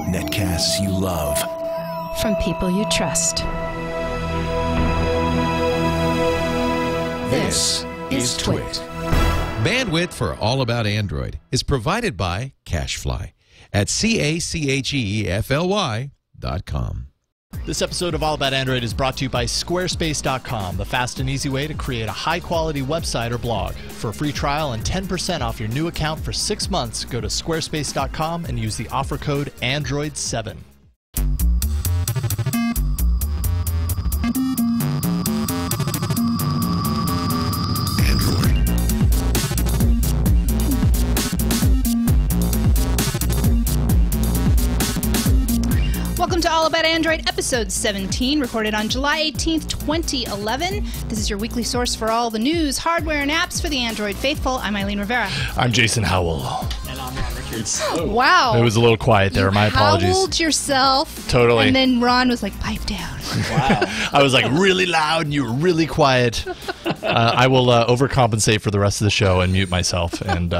Netcasts you love. From people you trust. This is TWiT. Bandwidth for All About Android is provided by Cachefly at CACHEFLY.com. This episode of All About Android is brought to you by Squarespace.com, the fast and easy way to create a high-quality website or blog. For a free trial and 10% off your new account for 6 months, go to Squarespace.com and use the offer code ANDROID7. Welcome to All About Android, episode 17, recorded on July 18th, 2011. This is your weekly source for all the news, hardware, and apps for the Android faithful. I'm Eileen Rivera. I'm Jason Howell. And I'm Ron Richards. Wow. It was a little quiet there. My apologies. You howled yourself. Totally. And then Ron was like, pipe down. Wow. I was like really loud and you were really quiet. I will overcompensate for the rest of the show and mute myself, and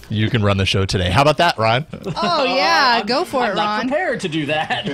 you can run the show today. How about that, Ron? Oh, yeah. Go for it, I'm Ron. not prepared to do that.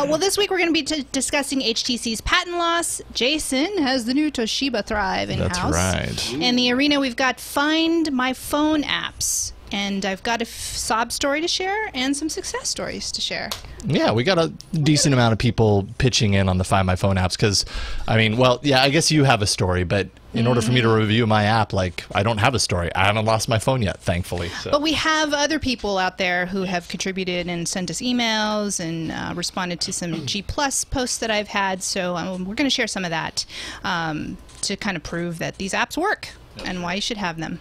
Well, this week we're going to be discussing HTC's patent loss. Jason has the new Toshiba Thrive in-house. That's right. In the arena, we've got Find My Phone apps. And I've got a sob story to share and some success stories to share. Yeah, we got a decent amount of people pitching in on the Find My Phone apps because, I mean, well, yeah, I guess you have a story, but in order for me to review my app, like, I don't have a story. I haven't lost my phone yet, thankfully. So. But we have other people out there who have contributed and sent us emails and responded to some G Plus posts that I've had. So we're going to share some of that to kind of prove that these apps work and why you should have them.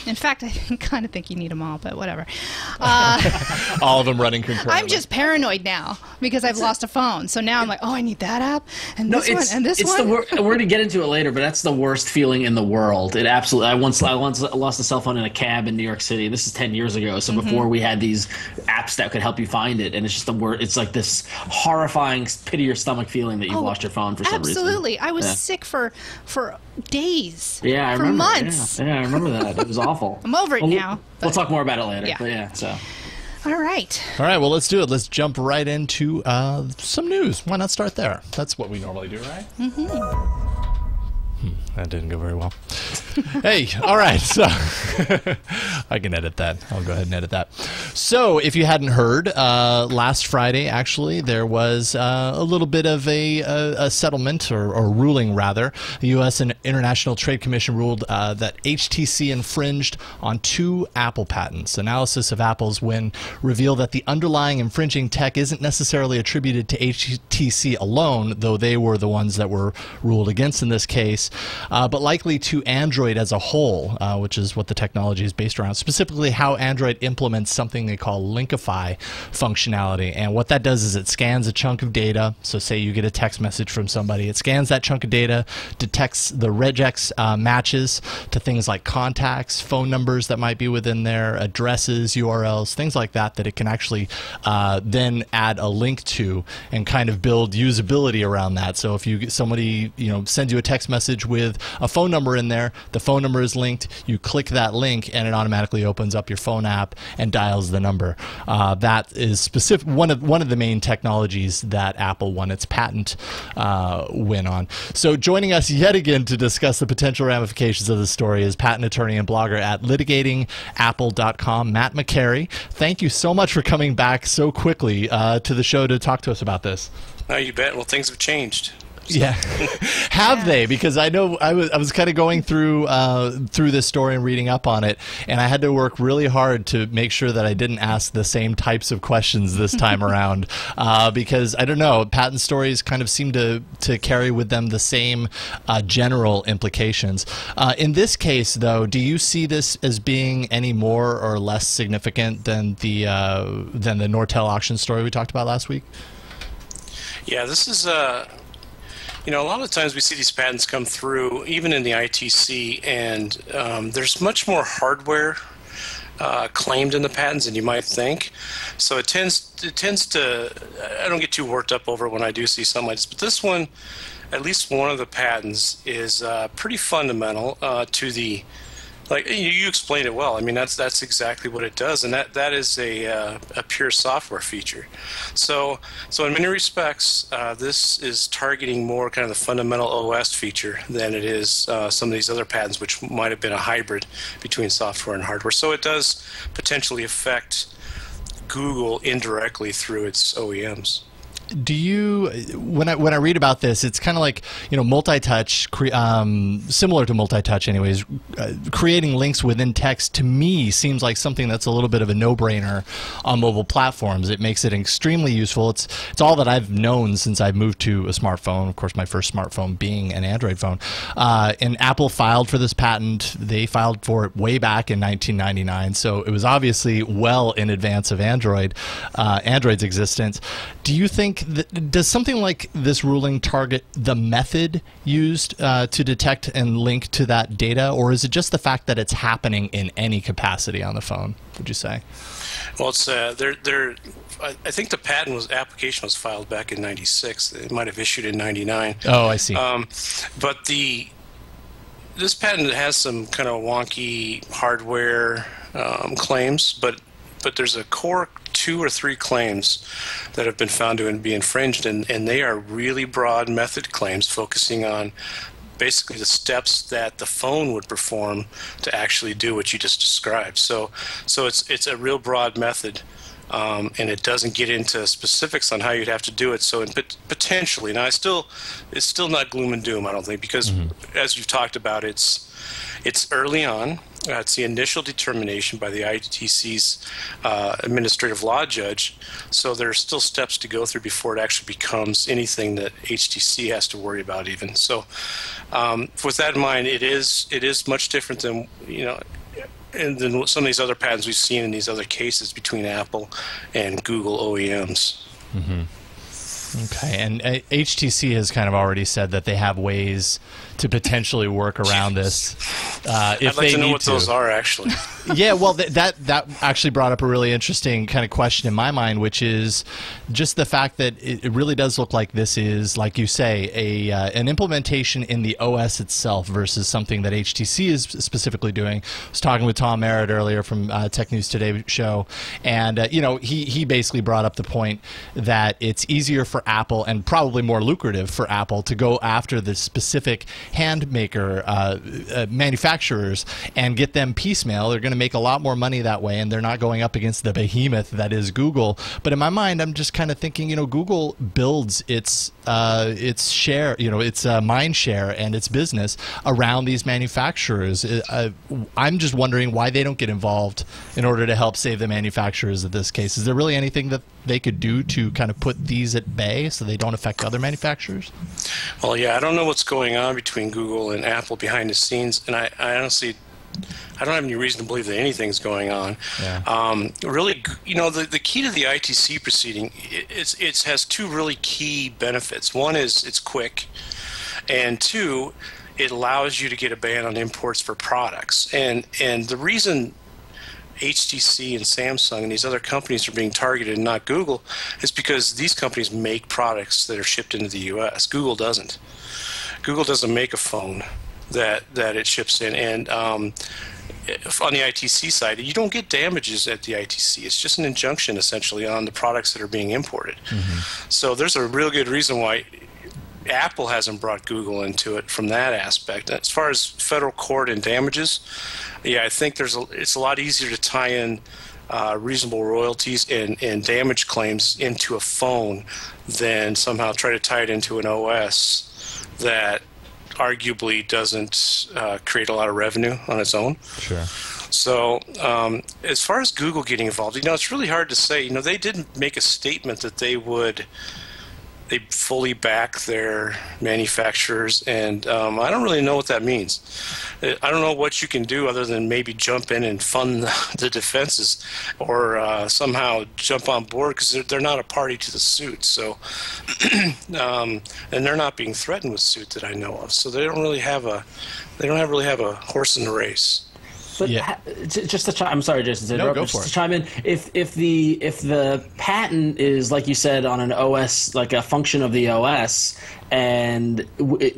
In fact, I kind of think you need them all, but whatever. All of them running concurrently. I'm just paranoid now because I've lost a phone. So now I'm like, oh, I need that app and this one and this one. We're going to get into it later, but that's the worst feeling in the world. It absolutely. I once lost a cell phone in a cab in New York City. This is 10 years ago. So before we had these apps that could help you find it, and it's just the word. It's like this horrifying pit of your stomach feeling that you've lost your phone for some reason. Absolutely, I was sick for days. Yeah, I for remember. Months. Yeah, I remember that. It was awful. I'm over it now. We'll talk more about it later. Yeah. But yeah, so. All right. All right, well, let's do it. Let's jump right into some news. Why not start there? That's what we normally do, right? Mm-hmm. That didn't go very well. Hey, all right. So I can edit that. I'll go ahead and edit that. So if you hadn't heard, last Friday, actually, there was a little bit of a settlement or ruling, rather. The U.S. and International Trade Commission ruled that HTC infringed on 2 Apple patents. Analysis of Apple's win revealed that the underlying infringing tech isn't necessarily attributed to HTC alone, though they were the ones that were ruled against in this case, but likely to Android as a whole, which is what the technology is based around, specifically how Android implements something they call linkify functionality. And what that does is it scans a chunk of data. So say you get a text message from somebody. It scans that chunk of data, detects the regex matches to things like contacts, phone numbers that might be within there, addresses, URLs, things like that, that it can actually then add a link to and kind of build usability around that. So if somebody sends you a text message with a phone number in there, the phone number is linked, you click that link and it automatically opens up your phone app and dials the number. That is specific one of the main technologies that Apple won its patent win on. So joining us yet again to discuss the potential ramifications of the story is patent attorney and blogger at litigatingapple.com, Matt Macari. Thank you so much for coming back so quickly to the show to talk to us about this. Oh, you bet. Well, things have changed. Yeah, have they? Because I know I was kind of going through this story and reading up on it, and I had to work really hard to make sure that I didn't ask the same types of questions this time around, because I don't know, patent stories kind of seem to carry with them the same general implications. In this case, though, do you see this as being any more or less significant than the Nortel auction story we talked about last week? Yeah, this is a lot of times we see these patents come through, even in the ITC, and there's much more hardware claimed in the patents than you might think. So it tends to, I don't get too worked up over it when I do see something like this, but this one, at least one of the patents, is pretty fundamental to the Like you explained it well. I mean, that's exactly what it does, and that is a pure software feature. So in many respects, this is targeting more kind of the fundamental OS feature than it is some of these other patents, which might have been a hybrid between software and hardware. So it does potentially affect Google indirectly through its OEMs. Do you, when I read about this, it's kind of like, multi-touch, similar to multi-touch anyways, creating links within text to me seems like something that's a little bit of a no-brainer on mobile platforms. It makes it extremely useful. It's all that I've known since I've moved to a smartphone, of course my first smartphone being an Android phone. And Apple filed for this patent. They filed for it way back in 1999, so it was obviously well in advance of Android's existence. Do you think does something like this ruling target the method used to detect and link to that data, or is it just the fact that it's happening in any capacity on the phone, would you say? Well, it's I think the application was filed back in '96. It might have issued in '99. Oh, I see. But this patent has some kind of wonky hardware claims, but there's a core 2 or 3 claims that have been found to be infringed, and they are really broad method claims focusing on basically the steps that the phone would perform to actually do what you just described. So it's a real broad method, and it doesn't get into specifics on how you'd have to do it. So potentially, now it's still not gloom and doom, I don't think, because as you've talked about, it's early on. It's the initial determination by the ITC's administrative law judge, so there are still steps to go through before it actually becomes anything that HTC has to worry about even. So with that in mind, it is much different than, and than some of these other patents we've seen in these other cases between Apple and Google OEMs. Okay, and HTC has kind of already said that they have ways to potentially work around this. I'd like to know what those are, actually. Yeah, well, that actually brought up a really interesting kind of question in my mind, which is just the fact that it really does look like this is, like you say, an implementation in the OS itself versus something that HTC is specifically doing. I was talking with Tom Merritt earlier from Tech News Today show, and he basically brought up the point that it's easier for Apple and probably more lucrative for Apple to go after the specific hand maker manufacturers and get them piecemeal. They're going to make a lot more money that way, and they're not going up against the behemoth that is Google. But in my mind, I'm just kind of thinking, Google builds its share, its mind share and its business around these manufacturers. I'm just wondering why they don't get involved in order to help save the manufacturers in this case. Is there really anything that they could do to kind of put these at bay so they don't affect other manufacturers? Well, yeah, I don't know what's going on between Google and Apple behind the scenes, and I honestly, I don't have any reason to believe that anything's going on. Yeah. Really, the key to the ITC proceeding, it has 2 really key benefits. One is it's quick, and 2, it allows you to get a ban on imports for products. And the reason HTC and Samsung and these other companies are being targeted and not Google is because these companies make products that are shipped into the U.S. Google doesn't. Google doesn't make a phone that it ships in, and on the ITC side, you don't get damages at the ITC. It's just an injunction essentially on the products that are being imported. So there's a real good reason why Apple hasn't brought Google into it from that aspect. As far as federal court and damages, yeah, I think it's a lot easier to tie in reasonable royalties and damage claims into a phone than somehow try to tie it into an OS that arguably doesn't create a lot of revenue on its own. Sure. So as far as Google getting involved, it's really hard to say. They didn't make a statement that they fully back their manufacturers, and I don't really know what that means. I don't know what you can do other than maybe jump in and fund the defenses, or somehow jump on board, because they're not a party to the suit. So, and they're not being threatened with suit that I know of. So they don't really have a horse in the race. But Yeah. just to chime, I'm sorry, Jason. To interrupt, go but for just it. to chime in, if the patent is, like you said, on an OS, like a function of the OS, and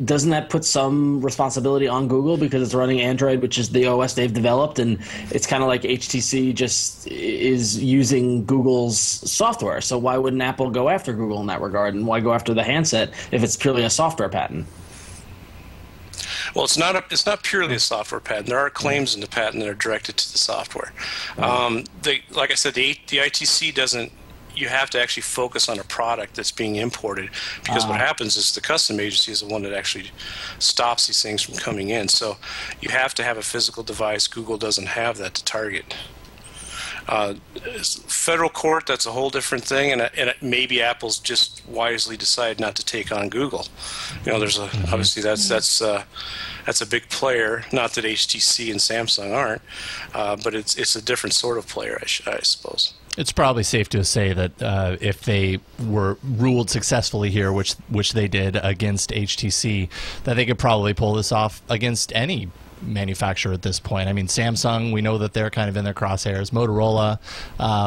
doesn't that put some responsibility on Google because it's running Android, which is the OS they've developed, and it's kind of like HTC just is using Google's software. So why wouldn't Apple go after Google in that regard, and why go after the handset if it's purely a software patent? Well, it's not purely a software patent. There are claims in the patent that are directed to the software. Like I said, the ITC doesn't. You have to actually focus on a product that's being imported, because what happens is the custom agency is the one that actually stops these things from coming in. So you have to have a physical device. Google doesn't have that to target. Federal court, that's a whole different thing, and maybe Apple's just wisely decided not to take on Google. There's obviously that's a big player. Not that HTC and Samsung aren't, but it's a different sort of player, I suppose. It's probably safe to say that if they were ruled successfully here, which they did against HTC, that they could probably pull this off against any manufacturer at this point. I mean, Samsung, we know that they're kind of in their crosshairs. Motorola,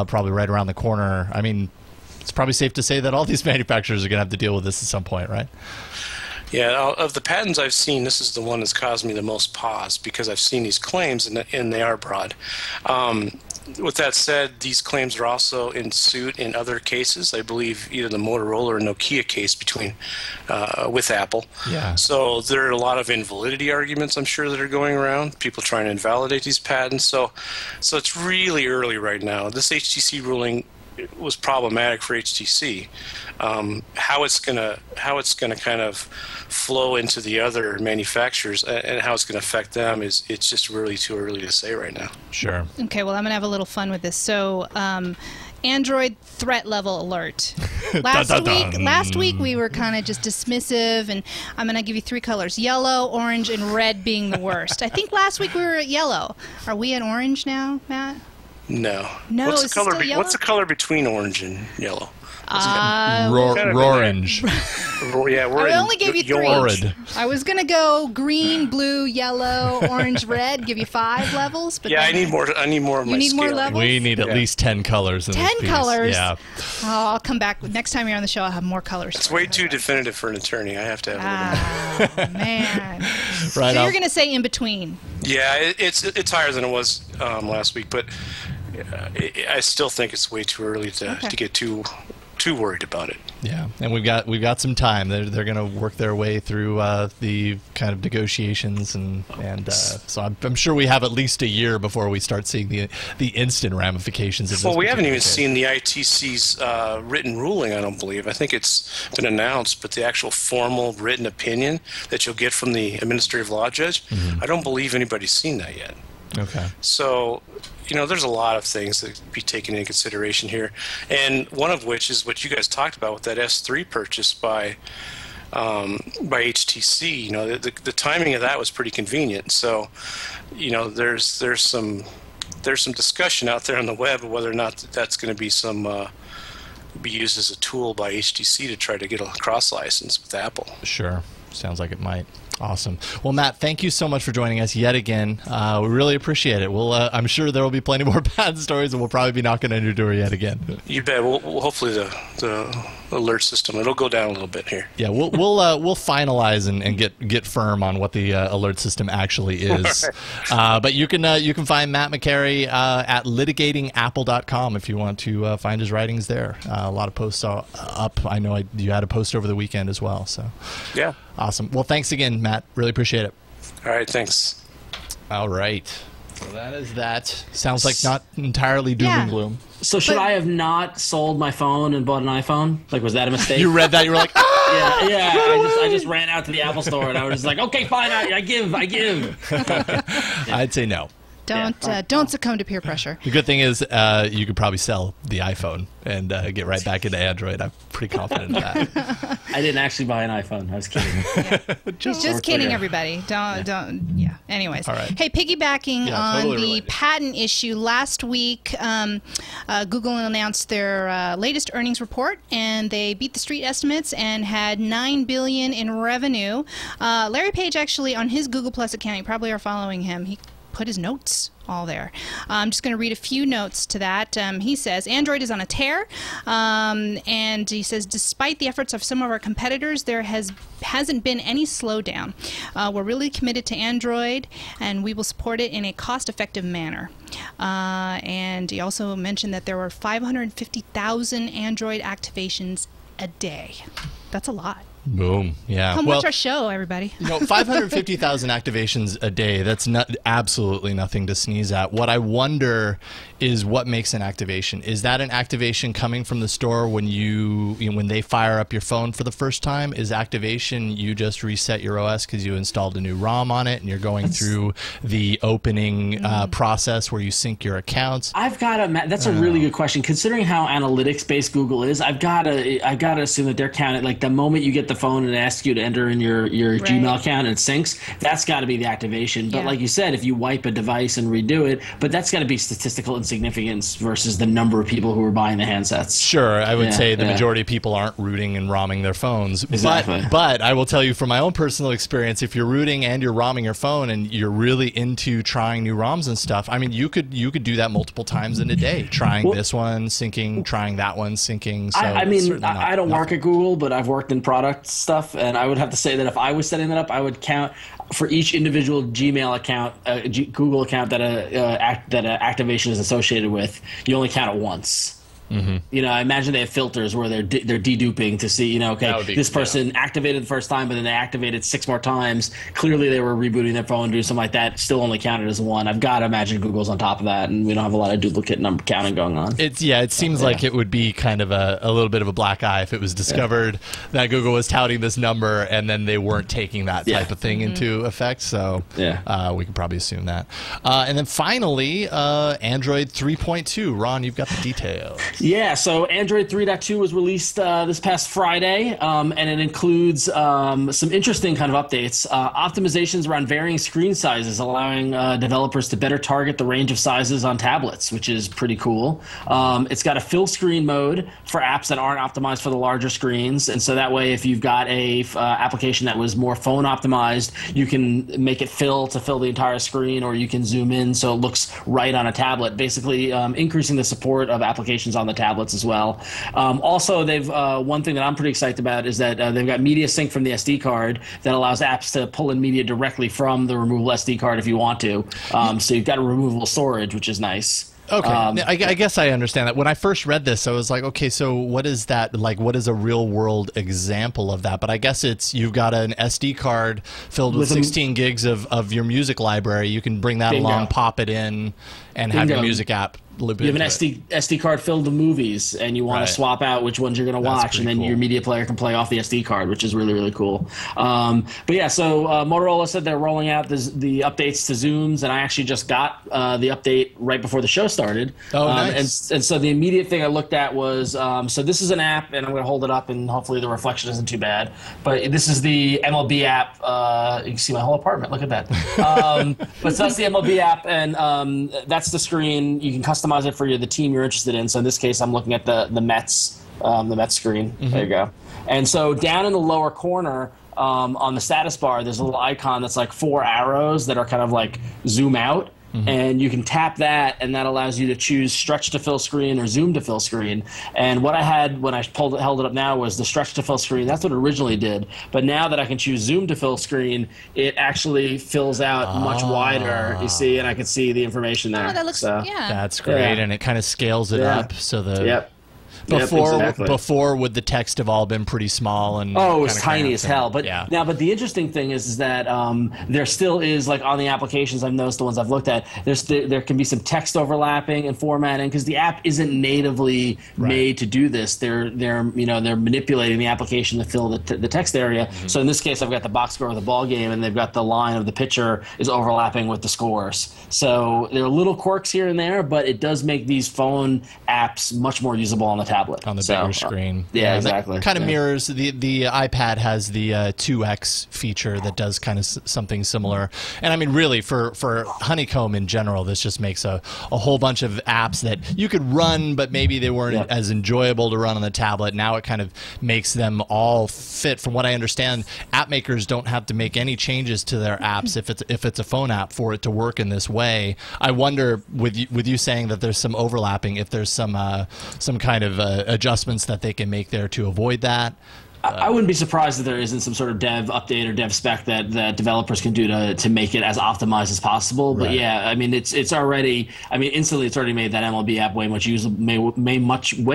probably right around the corner. I mean, it's probably safe to say that all these manufacturers are going to have to deal with this at some point, right? Yeah, of the patents I've seen, this is the one that's caused me the most pause, because I've seen these claims and they are broad. With that said, these claims are also in suit in other cases. I believe either the Motorola or Nokia case with Apple. Yeah. So there are a lot of invalidity arguments, I'm sure, that are going around. People trying to invalidate these patents. So it's really early right now. This HTC ruling was problematic for HTC. How it's gonna kind of flow into the other manufacturers and how it's going to affect them it's just really too early to say right now. Sure. Okay, well, I'm going to have a little fun with this. So, Android threat level alert. Last week we were kind of just dismissive, and I'm going to give you 3 colors: yellow, orange, and red being the worst. I think last week we were at yellow. Are we at orange now, Matt? No. What's the color? What's the color between orange and yellow? Orange. Yeah, I only gave you 3. Horrid. I was gonna go green, blue, yellow, orange, red. Give you 5 levels. But yeah, I need more. I need more of my need more scale. levels? We need at least 10 colors in 10 this piece. colors? Yeah. Oh, I'll come back next time you're on the show. I'll have more colors. It's way too definitive for an attorney. I have to have a little more. Man. Right. So you're gonna say in between. Yeah, it's higher than it was last week, but I still think it's way too early to get too worried about it. Yeah, and we've got some time. They're going to work their way through the kind of negotiations, and so I'm sure we have at least a year before we start seeing the instant ramifications of this. Well, we haven't even case. seen the ITC's written ruling, I don't believe. I think it's been announced, but the actual formal written opinion that you'll get from the administrative law judge, I don't believe anybody's seen that yet. Okay. So, there's a lot of things that be taken into consideration here, and one of which is what you guys talked about with that S3 purchase by HTC. The timing of that was pretty convenient. So, there's some discussion out there on the web of whether or not that's going to be be used as a tool by HTC to try to get a cross license with Apple. Sure. Sounds like it might. Awesome. Well, Matt, thank you so much for joining us yet again. We really appreciate it. I'm sure there will be plenty more bad stories, and we'll probably be knocking on your door yet again. You bet. We'll hopefully the alert system, it'll go down a little bit here. Yeah, we'll finalize and get firm on what the alert system actually is. But you can find Matt Macari at litigatingapple.com if you want to find his writings there. A lot of posts are up. I know you had a post over the weekend as well. So yeah. Awesome. Well, thanks again, Matt. Really appreciate it. All right, thanks. All right. So that is that. Sounds like not entirely doom and gloom. So should I have not sold my phone and bought an iPhone? Like, was that a mistake? You read that, you were like, ah! Yeah. I just ran out to the Apple store and I was just like, okay, fine, I give. I'd say no. Don't succumb to peer pressure. The good thing is you could probably sell the iPhone and get right back into Android. I'm pretty confident in that. I didn't actually buy an iPhone. I was kidding. Yeah. Just kidding, everybody. Don't. Yeah. Anyways. All right. Hey, piggybacking on totally the related. patent issue, last week Google announced their latest earnings report, and they beat the street estimates and had $9 billion in revenue. Larry Page actually, on his Google Plus account, you probably are following him. He put his notes all there. I'm just going to read a few notes to that. He says, Android is on a tear, and he says, despite the efforts of some of our competitors, there hasn't been any slowdown. We're really committed to Android, and we will support it in a cost-effective manner. And he also mentioned that there were 550,000 Android activations a day. That's a lot. Boom. Yeah. Come watch our show, everybody. 550,000 activations a day. That's absolutely nothing to sneeze at. What I wonder is what makes an activation. Is that an activation coming from the store when when they fire up your phone for the first time? Is activation you just reset your OS because you installed a new ROM on it and you're going through the opening process where you sync your accounts? That's a really good question. Considering how analytics based Google is, I've got to assume that they're counting like the moment you get the phone and it asks you to enter in your Gmail account and it syncs, that's got to be the activation. But like you said, if you wipe a device and redo it, but that's got to be statistical insignificance versus the number of people who are buying the handsets. Sure, I would say the majority of people aren't rooting and ROMing their phones. Exactly. But I will tell you from my own personal experience, if you're rooting and you're ROMing your phone and you're really into trying new ROMs and stuff, I mean, you could do that multiple times in a day, trying this one, syncing, trying that one, syncing. So I don't work at Google, but I've worked in product stuff, and I would have to say that if I was setting that up, I would count for each individual Gmail account, Google account that an activation is associated with. You only count it once. Mm-hmm. I imagine they have filters where they're deduping to see, this person activated the first time, but then they activated 6 more times. Clearly, they were rebooting their phone, doing something like that. Still only counted as one. I've got to imagine Google's on top of that, and we don't have a lot of duplicate number counting going on. It seems like it would be kind of a little bit of a black eye if it was discovered that Google was touting this number and then they weren't taking that type of thing into effect. So we can probably assume that. And then finally, Android 3.2. Ron, you've got the details. Yeah, so Android 3.2 was released this past Friday, and it includes some interesting kind of updates. Optimizations around varying screen sizes, allowing developers to better target the range of sizes on tablets, which is pretty cool. It's got a fill screen mode for apps that aren't optimized for the larger screens, and so that way if you've got a application that was more phone optimized, you can make it fill the entire screen, or you can zoom in so it looks right on a tablet, basically increasing the support of applications on the tablets as well. Also, they've one thing that I'm pretty excited about is that they've got media sync from the SD card that allows apps to pull in media directly from the removable SD card if you want to. So you've got a removable storage, which is nice. Okay, I guess I understand that. When I first read this, I was like, okay, so what is that? Like, what is a real-world example of that? But I guess you've got an SD card filled with 16 gigs of your music library. You can bring that along, pop it in, and have your music app. You have an SD card filled with movies, and you want to swap out which ones you're going to watch, and then your media player can play off the SD card, which is really, really cool. But yeah, so Motorola said they're rolling out the updates to Zooms, and I actually just got the update right before the show started. Oh, nice. And so the immediate thing I looked at was, so this is an app, and I'm going to hold it up, and hopefully the reflection isn't too bad. But this is the MLB app. You can see my whole apartment. Look at that. But so that's the MLB app, and that's the screen. You can customize it for the team you're interested in. So in this case, I'm looking at the Mets screen. Mm-hmm. There you go. And so down in the lower corner on the status bar, there's a little icon that's like 4 arrows that are kind of like zoom out. Mm-hmm. And you can tap that, and that allows you to choose stretch to fill screen or zoom to fill screen. And what I had when I held it up now was the stretch to fill screen. That's what it originally did. But now that I can choose zoom to fill screen, it actually fills out much wider, you see, and I can see the information there. Oh, that looks, That's great, and it kind of scales it up so that... Yep. Before would the text have all been pretty small and it was tiny as hell. But but the interesting thing is that there still is, like on the applications I've noticed, the ones I've looked at, there can be some text overlapping and formatting because the app isn't natively made to do this. They're manipulating the application to fill the text area. Mm-hmm. So in this case, I've got the box score of the ball game, and they've got the line of the pitcher is overlapping with the scores. So there are little quirks here and there, but it does make these phone apps much more usable on the tablet. On the bigger screen. Yeah, exactly. Kind of mirrors the iPad has the 2x feature that does kind of something similar. And I mean, really, for Honeycomb in general, this just makes a whole bunch of apps that you could run, but maybe they weren't as enjoyable to run on the tablet. Now it kind of makes them all fit. From what I understand, app makers don't have to make any changes to their apps if it's a phone app for it to work in this way. I wonder, with you saying that there's some overlapping, if there's some kind of adjustments that they can make there to avoid that. I wouldn't be surprised if there isn't some sort of dev update or dev spec that developers can do to make it as optimized as possible. But yeah, I mean, it's already, I mean, instantly it's already made that MLB app way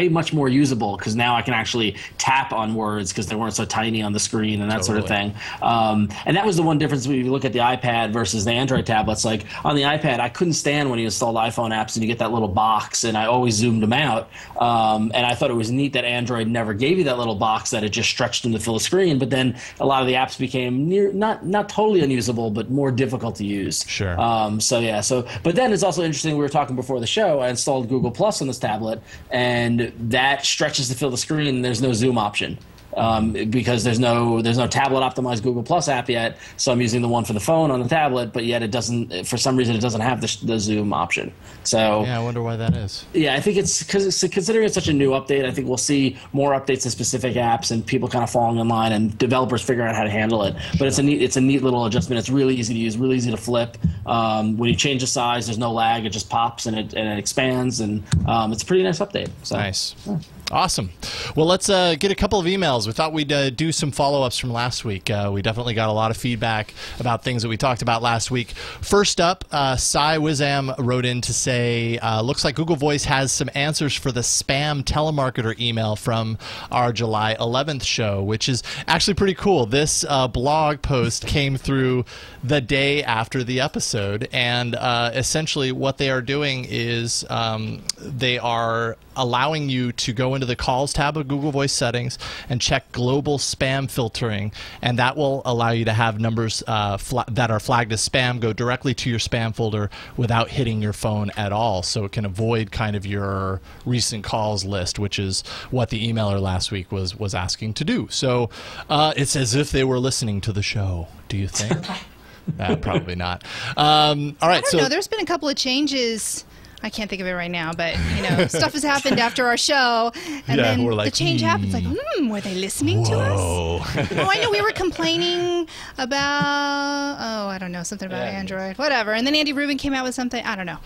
much more usable, because now I can actually tap on words because they weren't so tiny on the screen and that sort of thing. And that was the one difference when you look at the iPad versus the Android tablets. Like on the iPad, I couldn't stand when you installed iPhone apps and you get that little box, and I always zoomed them out. And I thought it was neat that Android never gave you that little box, that it just stretched them to fill the screen, but then a lot of the apps became not totally unusable, but more difficult to use. Sure. But then it's also interesting, we were talking before the show, I installed Google Plus on this tablet, and that stretches to fill the screen, and there's no zoom option. Because there's no tablet optimized Google Plus app yet, so I'm using the one for the phone on the tablet, but yet it doesn't, for some reason, it doesn't have the zoom option. So yeah, I wonder why that is. Yeah, I think it's because considering it's such a new update, I think we'll see more updates to specific apps and people kind of falling in line and developers figuring out how to handle it. But it's a neat little adjustment. It's really easy to use, really easy to flip. When you change the size, there's no lag. It just pops and it expands, and it's a pretty nice update. So, nice. Yeah. Awesome. Well, let's get a couple of emails. We thought we'd do some follow-ups from last week. We definitely got a lot of feedback about things that we talked about last week. First up, Cy Wizam wrote in to say, looks like Google Voice has some answers for the spam telemarketer email from our July 11th show, which is actually pretty cool. This blog post came through the day after the episode, and essentially what they are doing is they are allowing you to go into the calls tab of Google Voice settings and check global spam filtering, and that will allow you to have numbers that are flagged as spam go directly to your spam folder without hitting your phone at all, so it can avoid kind of your recent calls list, which is what the emailer last week was asking to do. So it's as if they were listening to the show. Do you think? Probably not. All right. I don't know. There's been a couple of changes. I can't think of it right now, but stuff has happened after our show, and then the change happens. Like, were they listening to us? Oh, I know we were complaining about, I don't know, something about Android, whatever. And then Andy Rubin came out with something. I don't know.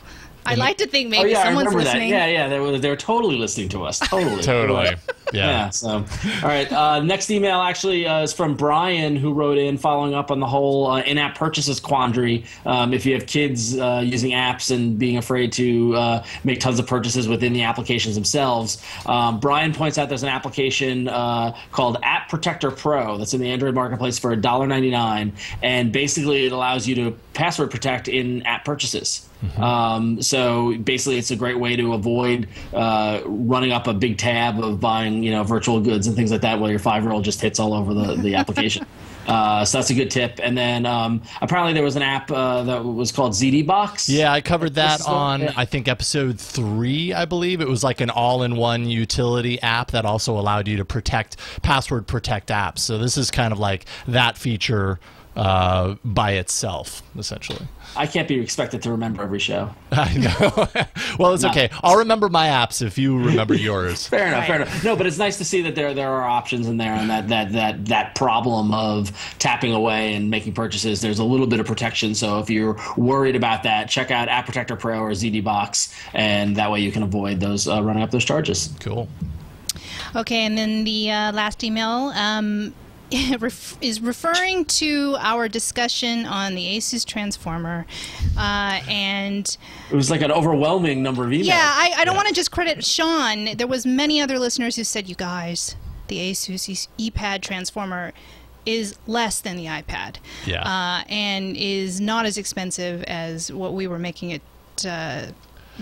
I like to think maybe someone's listening. That. Yeah, they were totally listening to us. Totally. Totally. Yeah. So, all right. Next email actually is from Brian, who wrote in following up on the whole in-app purchases quandary. If you have kids using apps and being afraid to make tons of purchases within the applications themselves, Brian points out there's an application called App Protector Pro that's in the Android marketplace for $1.99, and basically it allows you to password protect in-app purchases. Mm-hmm. So basically it's a great way to avoid running up a big tab of buying virtual goods and things like that while your 5-year-old just hits all over the application. So that's a good tip. And then apparently there was an app that was called ZD Box. Yeah, I covered that on, I think, episode 3, I believe. It was like an all-in-one utility app that also allowed you to password protect apps. So this is kind of like that feature by itself, essentially. I can't be expected to remember every show. I know. Well, it's okay. I'll remember my apps if you remember yours. Fair enough. No, but it's nice to see that there are options in there, and that problem of tapping away and making purchases, there's a little bit of protection. So if you're worried about that, check out App Protector Pro or ZD Box, and that way you can avoid those running up those charges. Cool. Okay, and then the last email is referring to our discussion on the Asus Transformer, and it was like an overwhelming number of emails. Yeah, I don't want to just credit Sean. There was many other listeners who said, "You guys, the Asus ePad Transformer is less than the iPad, and is not as expensive as what we were making it."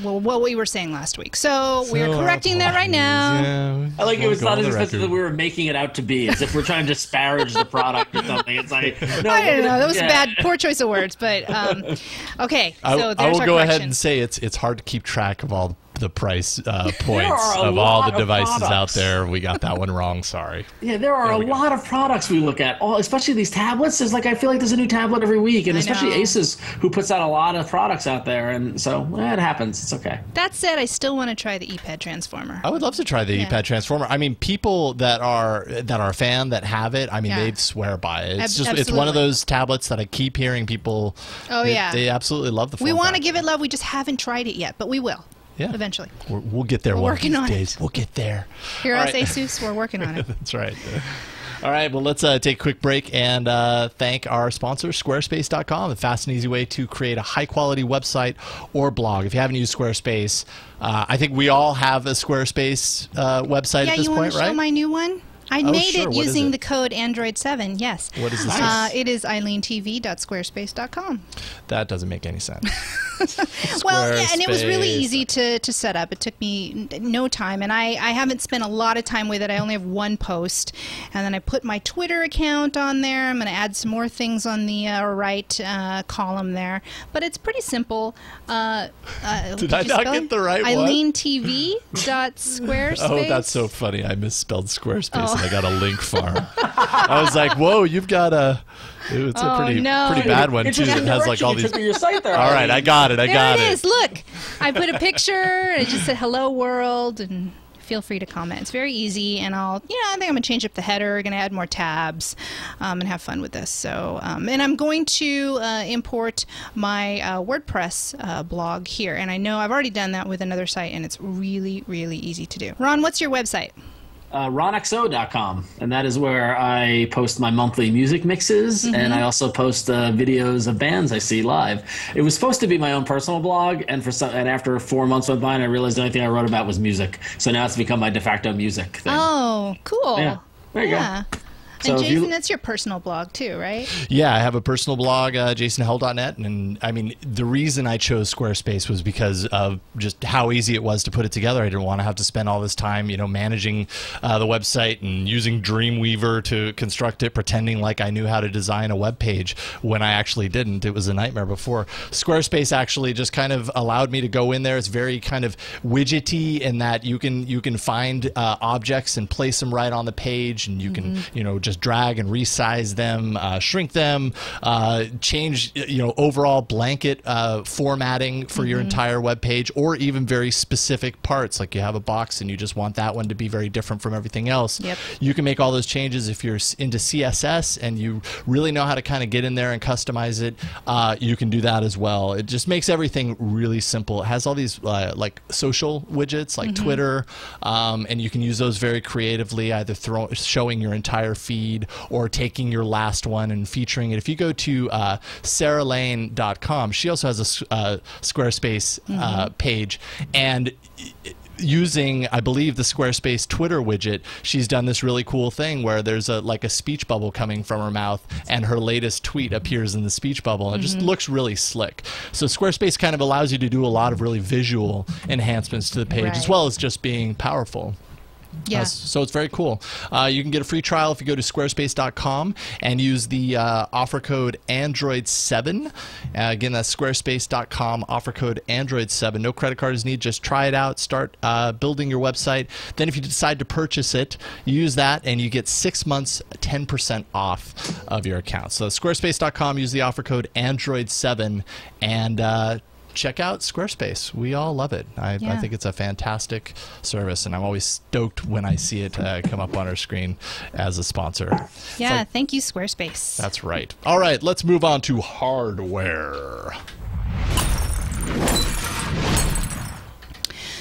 What we were saying last week. So we're correcting that right now. Yeah, I like it was not as expensive that we were making it out to be, as if we're trying to disparage the product or something. It's like, no, I don't know. That was a poor choice of words, but okay. So I will go ahead and say it's hard to keep track of all the price points of all the devices out there. We got that one wrong. Sorry. Yeah, there are a lot of products we look at, especially these tablets. There's I feel like there's a new tablet every week, and especially Asus, who puts out a lot of products out there, and so it happens. It's okay. That said, I still want to try the ePad Transformer. I would love to try the ePad Transformer. I mean, people that are a fan that have it, I mean, they swear by it. It's it's one of those tablets that I keep hearing people. Oh yeah, they absolutely love the form We want to factor. give it love. We just haven't tried it yet, but we will. Yeah, eventually. We'll get there. We're one working of these on days. it. We'll get there. Here at Asus, we're working on it. That's right. All right, well, let's take a quick break and thank our sponsor, Squarespace.com, a fast and easy way to create a high-quality website or blog. If you haven't used Squarespace, I think we all have a Squarespace website at this point, right? Yeah, you want to show my new one? I made it What using the code Android7, yes. What is this? It is eileentv.squarespace.com. That doesn't make any sense. Well, yeah, and it was really easy to set up. It took me no time, and I haven't spent a lot of time with it. I only have one post, and then I put my Twitter account on there. I'm going to add some more things on the right column there, but it's pretty simple. Did I not get the right one? eileentv.squarespace. Oh, that's so funny. I misspelled Squarespace, and I got a link farm. I was like, whoa, you've got a... It's a pretty bad one, too. It has like all these... Your site there, all right, I got it. There it is. Look, I put a picture, and it just said "Hello World," and feel free to comment. It's very easy, and I think I'm gonna change up the header, gonna add more tabs, and have fun with this. So, and I'm going to import my WordPress blog here, and I know I've already done that with another site, and it's really, really easy to do. Ron, what's your website? ronxo.com, and that is where I post my monthly music mixes, and I also post videos of bands I see live. It was supposed to be my own personal blog, and after 4 months went by, and I realized the only thing I wrote about was music. So now it's become my de facto music thing. Oh, cool. Yeah, there you go. And Jason, that's your personal blog too, right? Yeah, I have a personal blog, jasonhell.net, and I mean, the reason I chose Squarespace was because of just how easy it was to put it together. I didn't want to have to spend all this time, managing the website and using Dreamweaver to construct it, pretending like I knew how to design a web page when I actually didn't. It was a nightmare before. Squarespace actually just kind of allowed me to go in there. It's very kind of widgety in that you can find objects and place them right on the page, and you can just drag and resize them, shrink them, change overall blanket formatting for your entire web page, or even very specific parts, like you have a box and you just want that one to be very different from everything else. Yep. You can make all those changes. If you're into CSS and you really know how to kind of get in there and customize it, you can do that as well. It just makes everything really simple. It has all these like social widgets like Twitter, and you can use those very creatively, either showing your entire feed or taking your last one and featuring it. If you go to saralane.com, she also has a Squarespace page, and using, I believe, the Squarespace Twitter widget, she's done this really cool thing where there's like a speech bubble coming from her mouth, and her latest tweet appears in the speech bubble, and it just looks really slick. So Squarespace kind of allows you to do a lot of really visual enhancements to the page, as well as just being powerful. Yeah. So it's very cool. You can get a free trial if you go to squarespace.com and use the offer code Android7. Again, that's squarespace.com, offer code Android7. No credit card is needed. Just try it out. Start building your website. Then if you decide to purchase it, use that, and you get 6 months, 10% off of your account. So squarespace.com, use the offer code Android7, and check out Squarespace. We all love it. I think it's a fantastic service, and I'm always stoked when I see it come up on our screen as a sponsor. Yeah, thank you, Squarespace. That's right. All right, let's move on to hardware.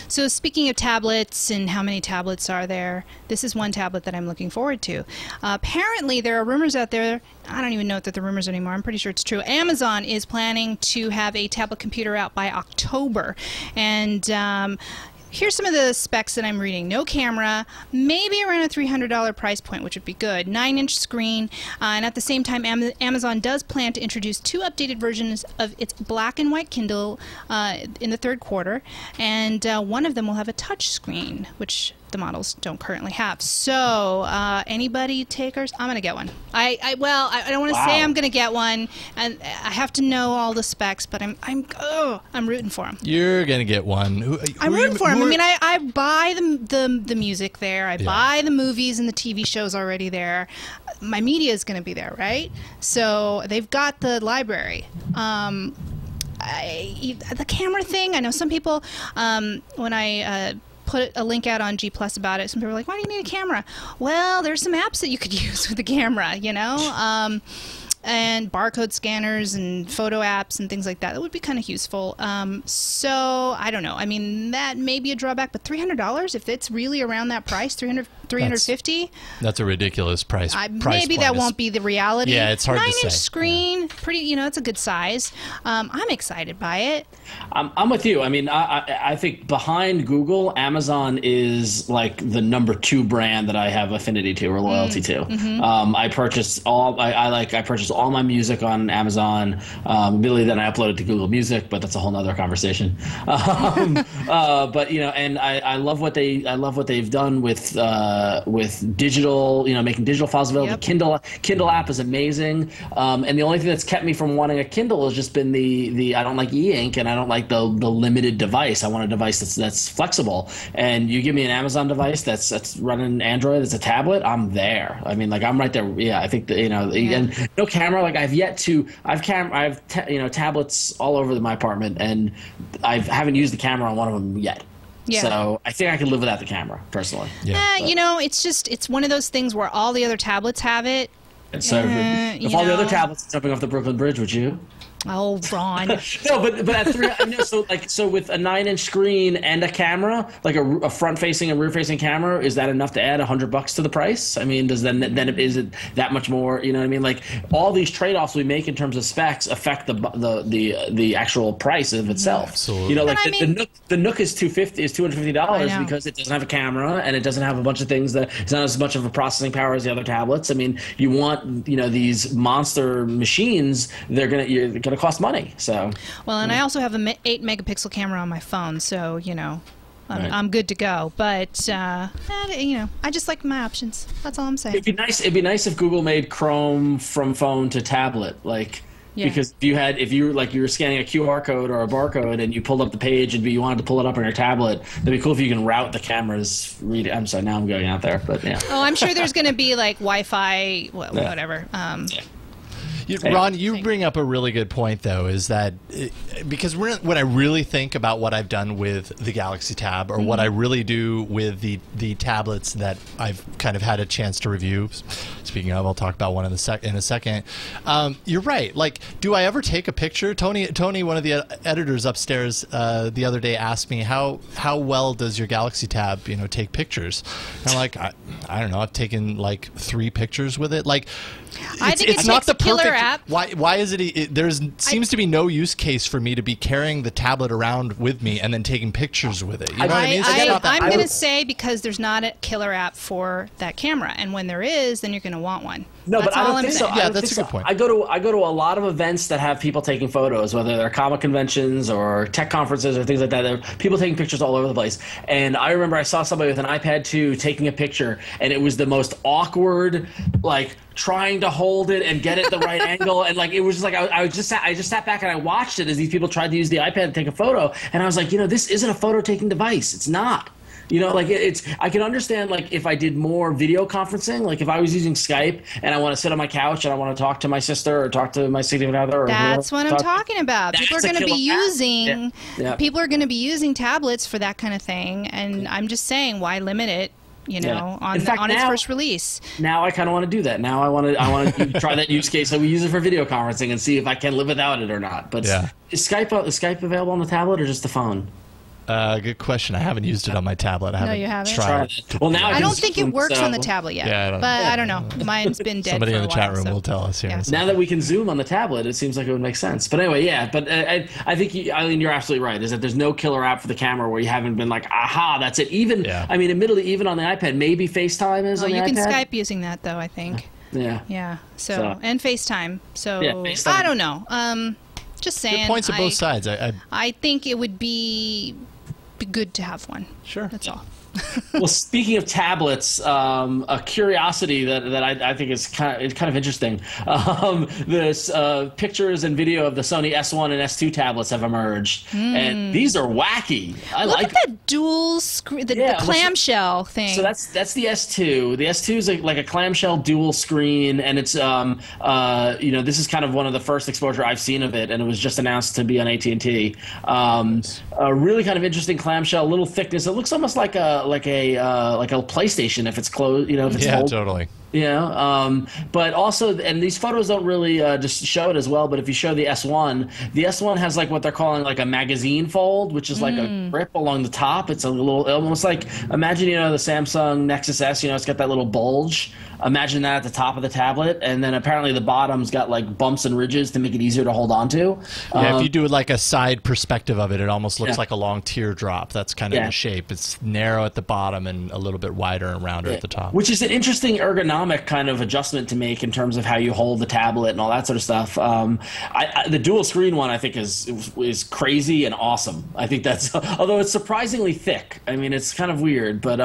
So speaking of tablets and how many tablets are there, this is one tablet that I'm looking forward to. Apparently, there are rumors out there. I don't even know if they're the rumors anymore. I'm pretty sure it's true. Amazon is planning to have a tablet computer out by October. And here's some of the specs that I'm reading. No camera, maybe around a $300 price point, which would be good. 9-inch screen, and at the same time, Amazon does plan to introduce 2 updated versions of its black and white Kindle in the third quarter, and one of them will have a touch screen, which the models don't currently have. So anybody takers? I'm gonna get one. I don't want to say I'm gonna get one, and I have to know all the specs, but I'm rooting for them. You're gonna get one. I'm rooting for them. I mean, I buy the music there. I buy the movies and the TV shows already there. My media is gonna be there, right? So they've got the library. The camera thing. I know some people when I put a link out on G Plus about it, some people are like, why do you need a camera? Well, there's some apps that you could use with the camera, you know, and barcode scanners and photo apps and things like that. That would be kind of useful. So I don't know. I mean, that may be a drawback, but $300, if it's really around that price, $350. That's a ridiculous price. Maybe that won't be the reality. Yeah, it's hard to say. 9-inch screen, pretty. You know, it's a good size. I'm excited by it. I'm with you. I mean, I think behind Google, Amazon is like the #2 brand that I have affinity to or loyalty to. I purchased I purchased all my music on Amazon. Really, then I uploaded to Google Music, but that's a whole nother conversation. But you know, and I love what they've done with digital. You know, making digital files available. Yep. The Kindle app is amazing. And the only thing that's kept me from wanting a Kindle has just been the I don't like e-ink and I don't like the limited device. I want a device that's flexible. And you give me an Amazon device that's running Android, it's a tablet, I'm there. I mean, like I'm right there. Yeah, I think that, you know, and no camera. Like I've tablets all over my apartment, and I haven't used the camera on one of them yet. Yeah. So I think I could live without the camera personally. Yeah. You know, it's one of those things where all the other tablets have it. And so if all the other tablets are jumping off the Brooklyn Bridge, would you? Oh, Ron. No, but at 3, I mean, so with a 9-inch screen and a camera, like a front-facing and rear-facing camera, is that enough to add $100 to the price? I mean, is it that much more? You know what I mean? Like all these trade-offs we make in terms of specs affect the actual price of itself. Absolutely. You know, like the Nook is $250 because it doesn't have a camera and it doesn't have a bunch of things that it's not as much of a processing power as the other tablets. I mean, you want these monster machines. You're gonna cost money. So well, and I also have a 8 megapixel camera on my phone, so you know I'm good to go. But you know, I just like my options. That's all I'm saying. It'd be nice if Google made Chrome from phone to tablet, like. Yeah. Because if you were scanning a QR code or a barcode and you pulled up the page and you wanted to pull it up on your tablet, that'd be cool if you can route the camera's read. I'm sorry, now I'm going out there, but yeah. Oh, I'm sure there's going to be like Wi-Fi, whatever. Ron, you bring up a really good point, though, is that because when I really think about what I've done with the Galaxy Tab or what I really do with the tablets that I've kind of had a chance to review, speaking of, I'll talk about one in a second. You're right. Like, do I ever take a picture? Tony, one of the editors upstairs the other day asked me, how well does your Galaxy Tab, take pictures? And I'm like, I don't know. I've taken like 3 pictures with it. Like, I think it's not the killer app. Why is it? There seems to be no use case for me to be carrying the tablet around with me and then taking pictures with it. You know what I mean? I'm going to say because there's not a killer app for that camera, and when there is, then you're going to want one. No, that's but I don't think so. Yeah, that's a good point. I go to a lot of events that have people taking photos, whether they're comic conventions or tech conferences or things like that. There are people taking pictures all over the place. And I remember I saw somebody with an iPad 2 taking a picture, and it was the most awkward, like trying to hold it and get it the right angle, and like it was just like I just sat back and I watched it as these people tried to use the iPad to take a photo, and I was like, this isn't a photo taking device. It's not. Like I can understand like if I did more video conferencing, like if I was using Skype and I want to sit on my couch and I want to talk to my sister or talk to my significant other. That's what I'm talking about. People are going to be using people are going to be using tablets for that kind of thing, and I'm just saying, why limit it? On its first release. Now I kind of want to do that. Now I want to try that use case. So we use it for video conferencing and see if I can live without it or not. But is Skype available on the tablet or just the phone? Good question. I haven't used it on my tablet. No, you haven't. Tried it. Well, now I don't think it works on the tablet yet. Yeah, I don't know. Mine's been dead. Somebody for in the a chat while, room will tell us here. Yeah. Now that we can Zoom on the tablet, it seems like it would make sense. But anyway, yeah. But I think Eileen, you're absolutely right. Is that there's no killer app for the camera where you haven't been like, aha, that's it. I mean, admittedly, even on the iPad, maybe FaceTime is on the iPad. You can Skype using that though, I think. Yeah. Yeah. So and FaceTime. So FaceTime. I don't know. Just saying. Good points on both sides. I think it would be be good to have one. Sure. That's all. Well, speaking of tablets, a curiosity that I think is kind of interesting. This pictures and video of the Sony S1 and S2 tablets have emerged, and these are wacky. Look at that dual screen, the clamshell thing. So that's the S2. The S2 is like a clamshell dual screen, and it's this is kind of one of the first exposure I've seen of it, and it was just announced to be on AT&T. A really kind of interesting clamshell, little thickness. It looks almost like a PlayStation if it's closed. If it's old. Totally. But also, and these photos don't really just show it as well, but if you show the S1 has like what they're calling like a magazine fold, which is like a grip along the top. It's a little, almost like, imagine, the Samsung Nexus S, it's got that little bulge. Imagine that at the top of the tablet, and then apparently the bottom's got like bumps and ridges to make it easier to hold on to. If you do like a side perspective of it, it almost looks like a long teardrop. That's kind of the shape. It's narrow at the bottom and a little bit wider and rounder at the top. Which is an interesting ergonomic kind of adjustment to make in terms of how you hold the tablet and all that sort of stuff. The dual screen one I think is crazy and awesome. I think that's, although it's surprisingly thick. I mean, it's kind of weird, but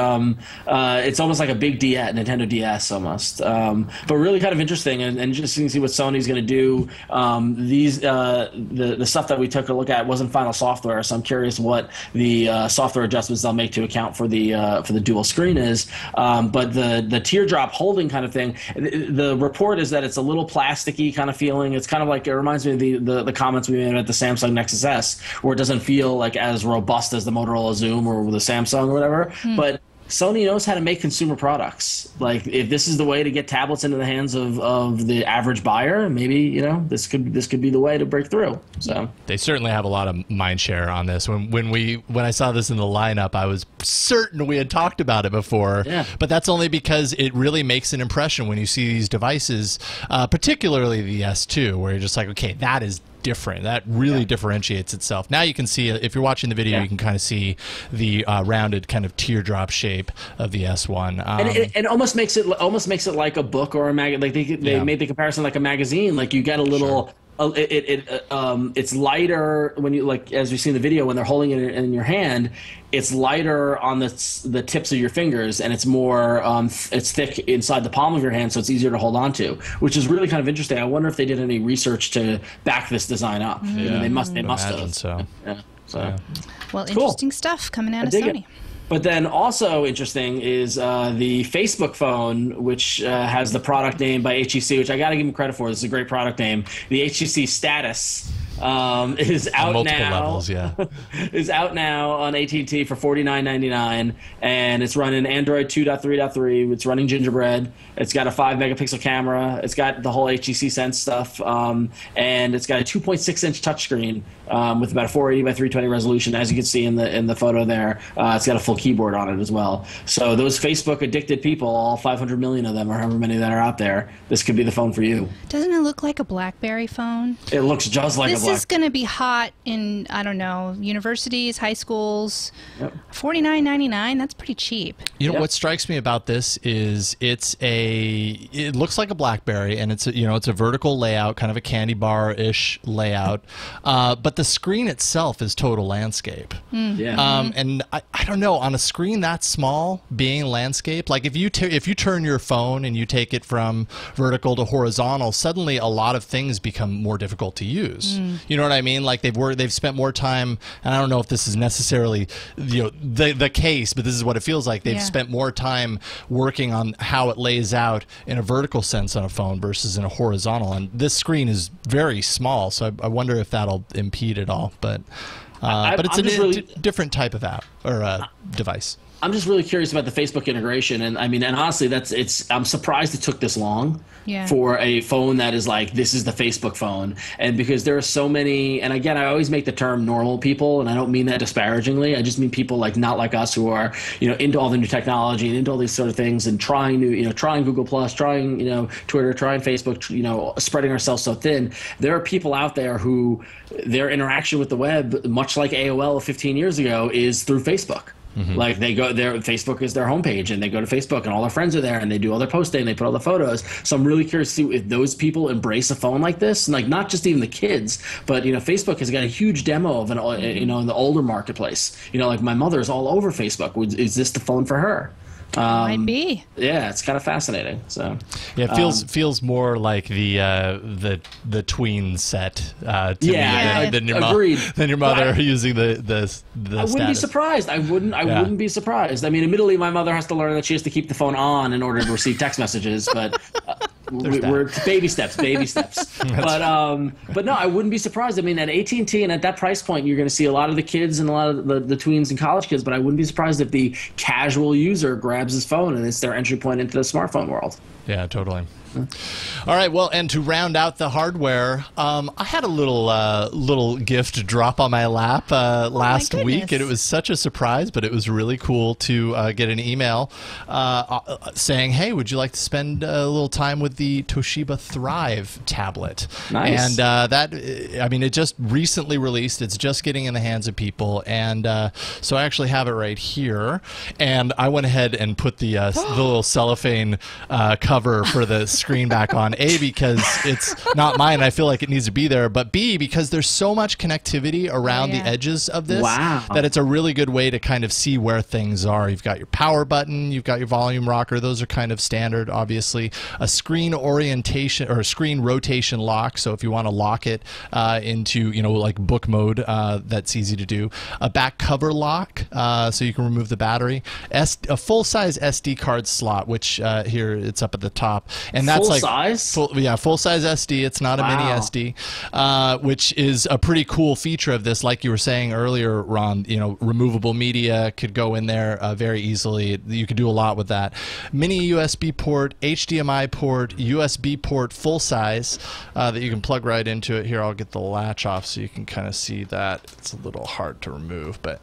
it's almost like a big Nintendo DS almost. But really kind of interesting and interesting to see what Sony's going to do. The stuff that we took a look at wasn't final software, so I'm curious what the software adjustments they'll make to account for the dual screen is. But the teardrop holding kind of thing, the report is that it's a little plasticky kind of feeling. It's kind of like, it reminds me of the comments we made at the Samsung Nexus S, where it doesn't feel like as robust as the Motorola Zoom or the Samsung or whatever. But Sony knows how to make consumer products. Like, if this is the way to get tablets into the hands of the average buyer, maybe this could be the way to break through. So they certainly have a lot of mind share on this. When I saw this in the lineup, I was certain we had talked about it before. Yeah. But that's only because it really makes an impression when you see these devices, particularly the S2, where you're just like, okay, that is different. That really differentiates itself. Now you can see, if you're watching the video, you can kind of see the rounded kind of teardrop shape of the S1. And it almost makes it like a book or a magazine. Like they made the comparison like a magazine. Like you get a little. Sure. It's lighter when you, like, as we see in the video, when they're holding it in your hand, it's lighter on the tips of your fingers, and it's more it's thick inside the palm of your hand, so it's easier to hold on to, which is really kind of interesting. I wonder if they did any research to back this design up. They must have. So. Well, interesting stuff coming out of Sony. But then also interesting is the Facebook phone, which has the product name by HTC, which I got to give them credit for. This is a great product name. The HTC Status is out multiple now. Levels, yeah. Is out now on AT&T for $49.99, and it's running Android 2.3.3. It's running Gingerbread. It's got a 5-megapixel camera. It's got the whole HTC Sense stuff, and it's got a 2.6-inch touchscreen with about a 480 by 320 resolution, as you can see in the photo there. It's got a full keyboard on it as well. So those Facebook addicted people, all 500 million of them, or however many that are out there, this could be the phone for you. Doesn't it look like a BlackBerry phone? It looks just like a BlackBerry. This is going to be hot in, I don't know, universities, high schools. Yep. $49.99, that's pretty cheap. You know what strikes me about this is it looks like a BlackBerry, and it's a vertical layout, kind of a candy bar-ish layout, but the screen itself is total landscape. And I don't know, on a screen that small, being landscape, like if you turn your phone and you take it from vertical to horizontal, suddenly a lot of things become more difficult to use. You know what I mean? Like they've spent more time, and I don't know if this is necessarily the case, but this is what it feels like. They've spent more time working on how it lays out in a vertical sense on a phone versus in a horizontal. And this screen is very small, so I wonder if that'll impede at all. But it's a different type of app or device. I'm just really curious about the Facebook integration, and honestly, I'm surprised it took this long for a phone that is like, this is the Facebook phone. And because there are so many, and again, I always make the term normal people, and I don't mean that disparagingly. I just mean people not like us, who are into all the new technology and into all these sort of things, and trying Google Plus, trying Twitter, trying Facebook, spreading ourselves so thin. There are people out there who their interaction with the web, much like AOL 15 years ago, is through Facebook. Like they go there, Facebook is their homepage, and they go to Facebook, and all their friends are there, and they do all their posting, they put all the photos. So I'm really curious to see if those people embrace a phone like this, and like not just even the kids, but Facebook has got a huge demo of in the older marketplace. Like my mother is all over Facebook. Is this the phone for her? Might be. Yeah, it's kind of fascinating. So yeah, it feels more like the tween set to me than your mother using the I wouldn't be surprised. I wouldn't be surprised. I mean, admittedly, my mother has to learn that she has to keep the phone on in order to receive text messages, but we're baby steps. But no, I wouldn't be surprised. I mean, at AT&T and at that price point, you're going to see a lot of the kids and a lot of the tweens and college kids, but I wouldn't be surprised if the casual user grabs his phone and it's their entry point into the smartphone world. Yeah, totally. All right, well, and to round out the hardware, I had a little gift drop on my lap last week, and it was such a surprise, but it was really cool to get an email saying, hey, would you like to spend a little time with the Toshiba Thrive tablet? Nice. And it just recently released. It's just getting in the hands of people, and so I actually have it right here, and I went ahead and put the little cellophane cover for the screen back on, A, because it's not mine, I feel like it needs to be there, but B, because there's so much connectivity around the edges of this that it's a really good way to kind of see where things are. You've got your power button, you've got your volume rocker, those are kind of standard, obviously. A screen orientation or a screen rotation lock, so if you want to lock it into like book mode, that's easy to do. A back cover lock, so you can remove the battery. A full-size SD card slot, which here it's up at the top, and that's full size? Full size SD. It's not a mini SD, which is a pretty cool feature of this. Like you were saying earlier, Ron, removable media could go in there very easily. You could do a lot with that. Mini USB port, HDMI port, USB port, full size that you can plug right into it. Here, I'll get the latch off so you can kind of see that. It's a little hard to remove, but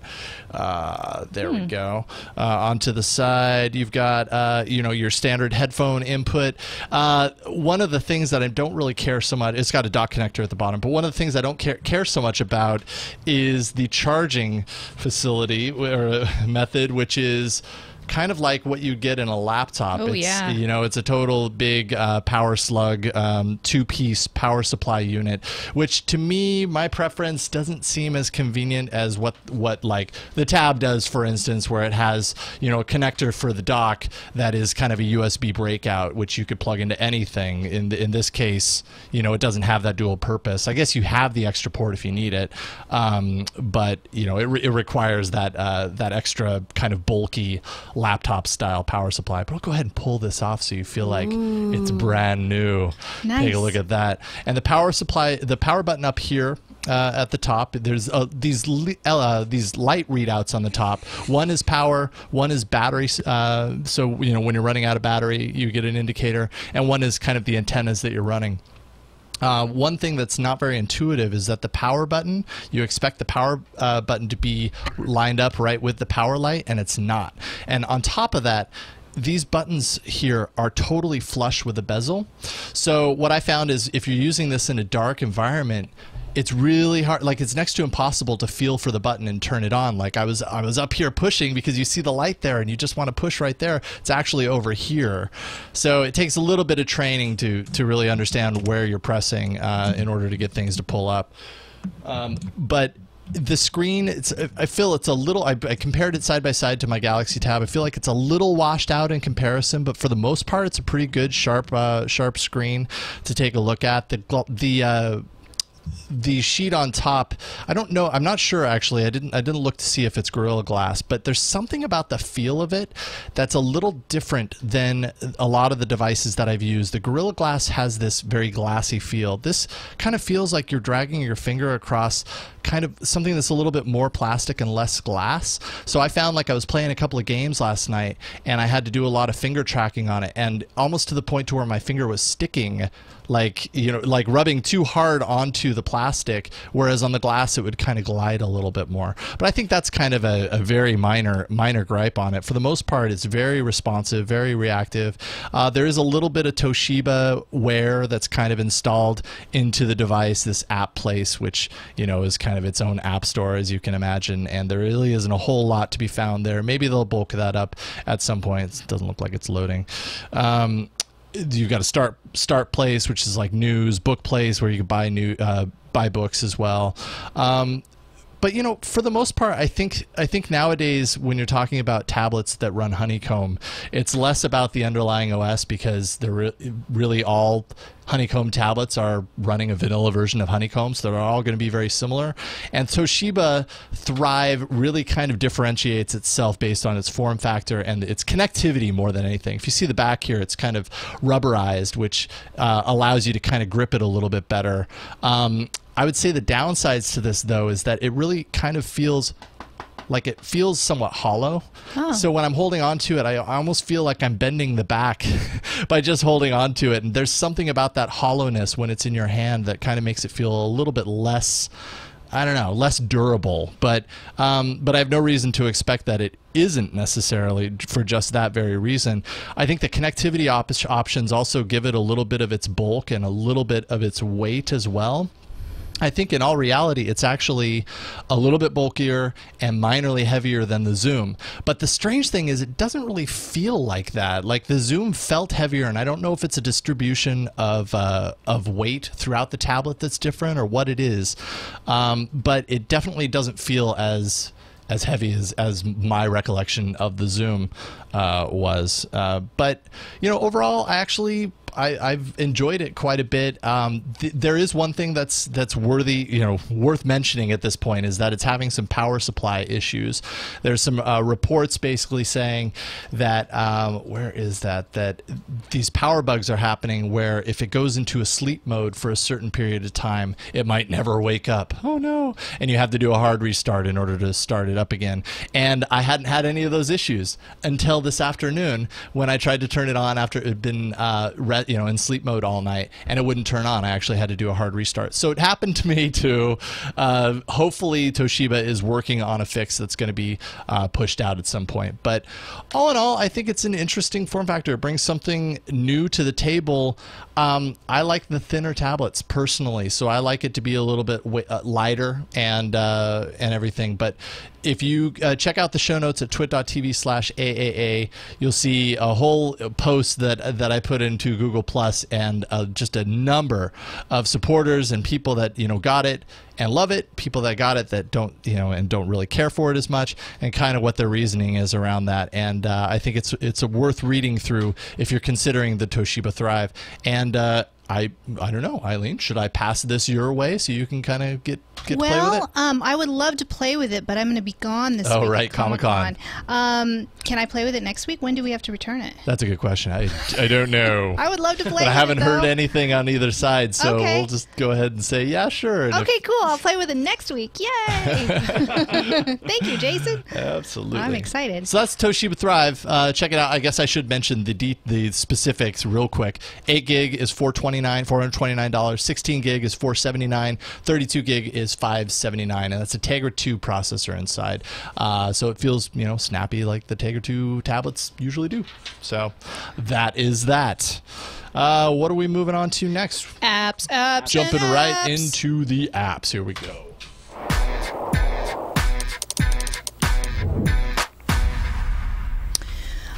there we go. Onto the side, you've got your standard headphone input. One of the things that I don't really care so much, it's got a dock connector at the bottom, but one of the things I don't care so much about is the charging facility or method, which is kind of like what you get in a laptop. It's a total big power slug, two-piece power supply unit, which to me, my preference doesn't seem as convenient as what like the Tab does, for instance, where it has a connector for the dock that is kind of a USB breakout, which you could plug into anything. In this case, it doesn't have that dual purpose. I guess you have the extra port if you need it, but it requires that extra kind of bulky laptop style power supply. But I'll go ahead and pull this off so you feel like it's brand new. Nice. Take a look at that. And the power supply, the power button up here at the top, there's these light readouts on the top. One is power, one is battery, so when you're running out of battery you get an indicator, and one is kind of the antennas that you're running. One thing that's not very intuitive is that the power button, you expect the power button to be lined up right with the power light, and it's not. And on top of that, these buttons here are totally flush with the bezel. So what I found is if you're using this in a dark environment, it's really hard, like it's next to impossible to feel for the button and turn it on. Like I was up here pushing because you see the light there and you just want to push right there. It's actually over here. So it takes a little bit of training to really understand where you're pressing in order to get things to pull up. But the screen, I feel it's a little, I compared it side by side to my Galaxy Tab. I feel like it's a little washed out in comparison, but for the most part, it's a pretty good sharp screen to take a look at. The sheet on top, I don't know, I'm not sure actually. I didn't look to see if it's Gorilla Glass, but there's something about the feel of it that's a little different than a lot of the devices that I've used. The Gorilla Glass has this very glassy feel. This kind of feels like you're dragging your finger across kind of something that's a little bit more plastic and less glass. So I found like I was playing a couple of games last night and I had to do a lot of finger tracking on it, and almost to the point to where my finger was sticking like like rubbing too hard onto the plastic, whereas on the glass it would kind of glide a little bit more. But I think that's kind of a very minor gripe on it. For the most part, it's very responsive, very reactive. There is a little bit of Toshiba wear that's kind of installed into the device, this app place, which is kind of its own app store, as you can imagine, and there really isn't a whole lot to be found there. Maybe they'll bulk that up at some point. It doesn't look like it's loading. You've got a start place, which is like news, book place, where you can buy books as well. But for the most part, I think nowadays when you're talking about tablets that run Honeycomb, it's less about the underlying OS, because they're really all Honeycomb tablets are running a vanilla version of Honeycomb, so they're all going to be very similar. And Toshiba Thrive really kind of differentiates itself based on its form factor and its connectivity more than anything. If you see the back here, it's kind of rubberized, which allows you to kind of grip it a little bit better. I would say the downsides to this, though, is that it really kind of feels somewhat hollow. Oh. So when I'm holding on to it, I almost feel like I'm bending the back by just holding on to it. And there's something about that hollowness when it's in your hand that kind of makes it feel a little bit less, I don't know, less durable. But I have no reason to expect that it isn't necessarily for just that very reason. I think the connectivity options also give it a little bit of its bulk and a little bit of its weight as well. I think in all reality, it's actually a little bit bulkier and minorly heavier than the Zoom. But the strange thing is it doesn't really feel like that. Like the Zoom felt heavier, and I don't know if it's a distribution of weight throughout the tablet that's different or what it is. But it definitely doesn't feel as heavy as my recollection of the Zoom was. But overall, I've enjoyed it quite a bit. There is one thing that's worth mentioning at this point, is that it's having some power supply issues. There's some reports basically saying that that these power bugs are happening, where if it goes into a sleep mode for a certain period of time, it might never wake up. Oh no! And you have to do a hard restart in order to start it up again. And I hadn't had any of those issues until this afternoon, when I tried to turn it on after it had been in sleep mode all night, and it wouldn't turn on. I actually had to do a hard restart. So it happened to me too. Hopefully Toshiba is working on a fix that's going to be pushed out at some point. But all in all, I think it's an interesting form factor. It brings something new to the table. I like the thinner tablets personally, so I like it to be a little bit lighter and everything. But if you check out the show notes at twit.tv/AAA, you'll see a whole post that I put into Google Plus, and just a number of supporters and people that got it and love it, people that got it that don't and don't really care for it as much, and kind of what their reasoning is around that. And I think it's worth reading through if you're considering the Toshiba Thrive. And I don't know, Eileen, should I pass this your way so you can kind of get play with it? I would love to play with it, but I'm going to be gone this week. Oh, right, Comic-Con. Can I play with it next week? When do we have to return it? That's a good question. I don't know. I would love to play but I with haven't it, heard anything on either side, so okay. We'll just go ahead and say, yeah, sure. Okay, cool. I'll play with it next week. Yay! Thank you, Jason. Absolutely. I'm excited. So that's Toshiba Thrive. Check it out. I guess I should mention the specifics real quick. 8 gig is $429. 16 gig is $479. 32 gig is $579, and that's a Tegra 2 processor inside. So it feels snappy like the Tegra 2 tablets usually do. So that is that. What are we moving on to next? Apps. Jumping and right apps. into the apps. Here we go.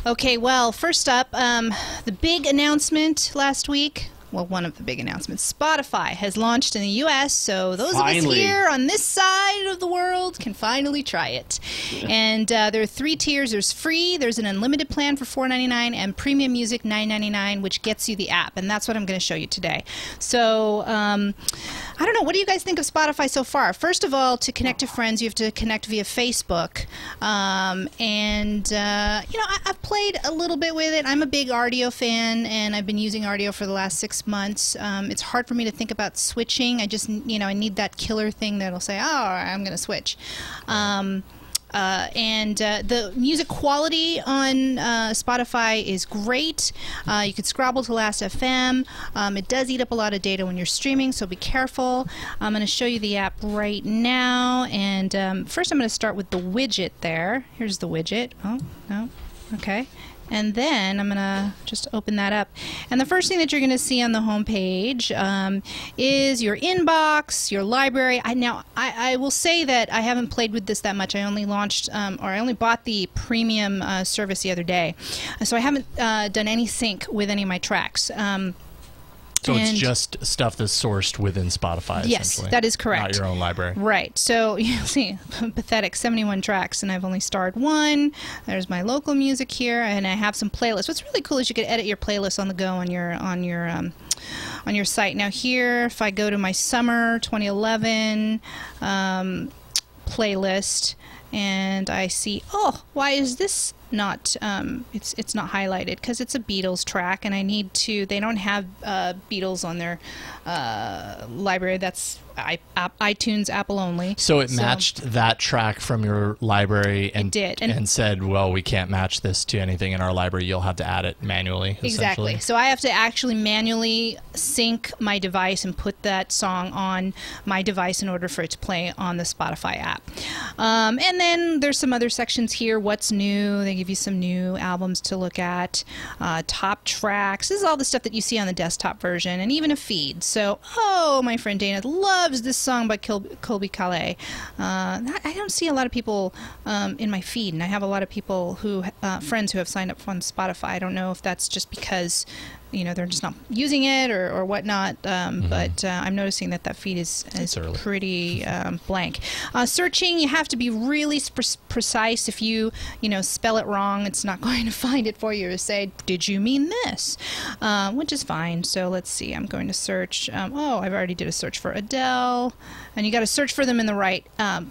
Okay, well, first up, the big announcement last week. Well, one of the big announcements. Spotify has launched in the U.S., so those of us here on this side of the world can finally try it. Yeah. And there are 3 tiers. There's free, there's an unlimited plan for $4.99, and premium music $9.99, which gets you the app. And that's what I'm going to show you today. So, I don't know. What do you guys think of Spotify so far? First of all, to connect to friends, you have to connect via Facebook. I've played a little bit with it. I'm a big Rdio fan, and I've been using Rdio for the last 6 months. It's hard for me to think about switching. I just, I need that killer thing that'll say, oh, I'm going to switch. And the music quality on Spotify is great. You could scrabble to Last.fm. It does eat up a lot of data when you're streaming, so be careful. I'm going to show you the app right now. And first I'm going to start with the widget there. Here's the widget. Oh, no. Okay. And then I'm going to just open that up. And the first thing that you're going to see on the home page is your inbox, your library. I will say that I haven't played with this that much. I only launched, or I only bought the premium service the other day. So I haven't done any sync with any of my tracks. So it's just stuff that's sourced within Spotify, yes, essentially. That is correct. Not your own library. Right. So you see, pathetic 71 tracks, and I've only starred one. There's my local music here, and I have some playlists. What's really cool is you can edit your playlist on the go on your site. Now here, if I go to my summer 2011 playlist, and I see, oh, why is this not it's not highlighted? Because it's a Beatles track, and I need to. They don't have Beatles on their library. That's iTunes, Apple only. So it matched that track from your library and and said, well, we can't match this to anything in our library. You'll have to add it manually. Exactly. So I have to actually manually sync my device and put that song on my device in order for it to play on the Spotify app. And then there's some other sections here. What's new? They give you some new albums to look at. Top tracks. This is all the stuff that you see on the desktop version, and even a feed. So, oh, my friend Dana loves this song by Colby Calais. I don't see a lot of people in my feed, and I have a lot of people who friends who have signed up on Spotify. I don't know if that's just because they're just not using it or whatnot, but I'm noticing that feed is pretty blank. Searching, you have to be really precise. If you spell it wrong, it's not going to find it for you to say, did you mean this? Which is fine. So let's see, I'm going to search. Oh, I've already did a search for Adele, and you got to search for them in the right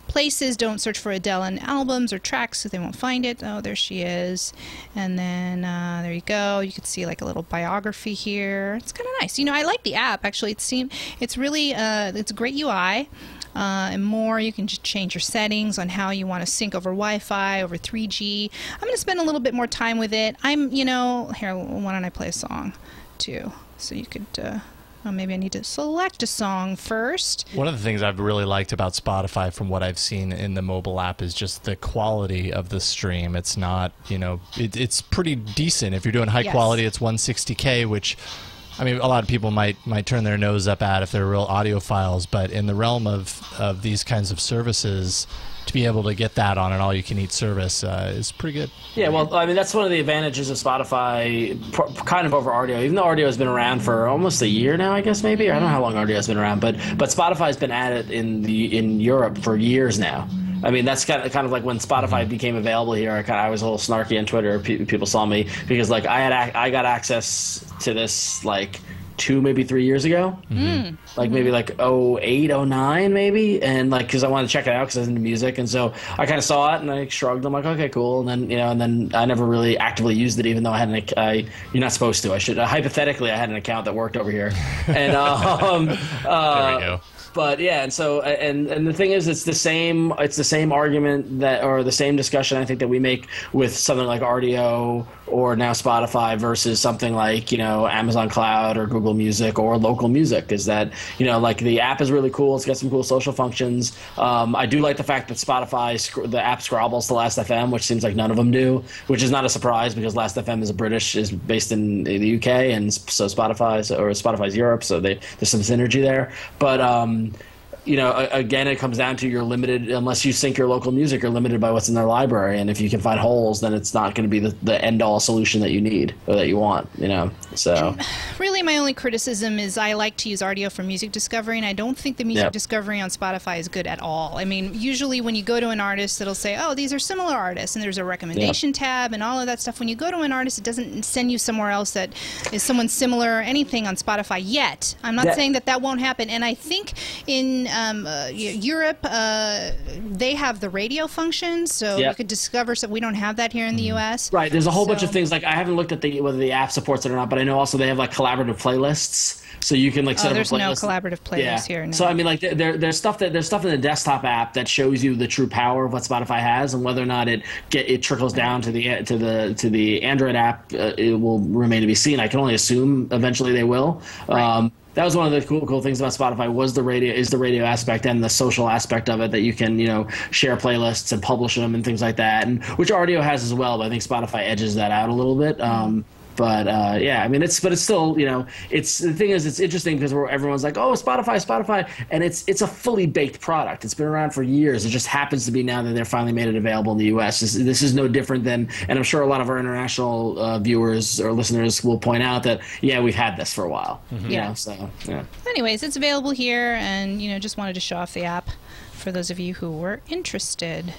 places. Don't search for Adele in albums or tracks, so they won't find it. Oh, there she is. And then there you go. You can see like a little biography here. It's kind of nice. I like the app actually. It's really it's a great UI. And more, you can just change your settings on how you want to sync over Wi-Fi, over 3G. I'm going to spend a little bit more time with it. Here, why don't I play a song too? So you could, maybe I need to select a song first. One of the things I've really liked about Spotify from what I've seen in the mobile app is just the quality of the stream. It's not, it's pretty decent. If you're doing high quality, it's 160K, which... I mean, a lot of people might turn their nose up at if they're real audiophiles, but in the realm of these kinds of services, to be able to get that on an all-you-can-eat service is pretty good. Yeah, well, I mean, that's one of the advantages of Spotify, kind of over audio. Even though audio has been around for almost a year now, I guess, maybe. I don't know how long audio has been around, but Spotify's been at it in Europe for years now. I mean, that's kind of like when Spotify became available here. I was a little snarky on Twitter. People saw me because like I got access to this like 2, maybe 3 years ago, like maybe like 08, 09 maybe, and like because I wanted to check it out because I was into music, and so I kind of saw it and I shrugged. I'm like, okay, cool, and then and then I never really actively used it, even though I had you're not supposed to. I should hypothetically I had an account that worked over here, and there we go. But yeah, and so and the thing is, it's the same argument or the same discussion I think that we make with something like RDO or now Spotify versus something like Amazon Cloud or Google Music or local music, is that like the app is really cool. It's got some cool social functions. I do like the fact that Spotify the app scrabbles to Last.fm, which seems like none of them do, which is not a surprise because Last.fm is based in the UK, and so Spotify's Europe, so there's some synergy there, but again, it comes down to you're limited unless you sync your local music. You're limited by what's in their library, and if you can find holes, then it's not going to be the end-all solution that you need or that you want. So and really, my only criticism is I like to use RDO for music discovery, and I don't think the music discovery on Spotify is good at all. I mean, usually when you go to an artist, it'll say, "Oh, these are similar artists," and there's a recommendation tab and all of that stuff. When you go to an artist, it doesn't send you somewhere else that is someone similar or anything on Spotify yet. I'm not saying that won't happen, and I think in Europe, they have the radio function, so you could discover. So we don't have that here in the U.S. Right. There's a whole bunch of things. Like I haven't looked at whether the app supports it or not, but I know also they have like collaborative playlists. So you can like set up a playlist. There's no collaborative playlist here. No. So I mean, like there's stuff in the desktop app that shows you the true power of what Spotify has, and whether or not it trickles down to the Android app, it will remain to be seen. I can only assume eventually they will. Right. That was one of the cool things about Spotify was the radio aspect and the social aspect of it, that you can share playlists and publish them and things like that, and which Rdio has as well. But I think Spotify edges that out a little bit. But I mean, it's still, it's the thing is, it's interesting because everyone's like, oh, Spotify, and it's a fully baked product. It's been around for years. It just happens to be now that they're finally made it available in the U.S. This is no different than, and I'm sure a lot of our international viewers or listeners will point out that we've had this for a while. Anyways, it's available here, and just wanted to show off the app for those of you who were interested.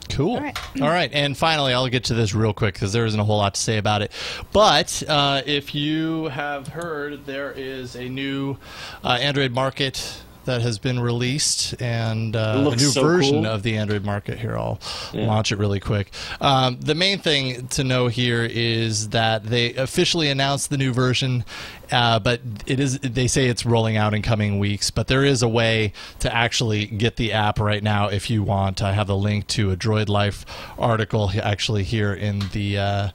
Cool. All right. And finally, I'll get to this real quick because there isn't a whole lot to say about it. But if you have heard, there is a new Android Market that has been released, and a new version of the Android Market. Here, I'll launch it really quick. The main thing to know here is that they officially announced the new version, but they say it's rolling out in coming weeks. But there is a way to actually get the app right now if you want. I have a link to a Droid Life article actually here in the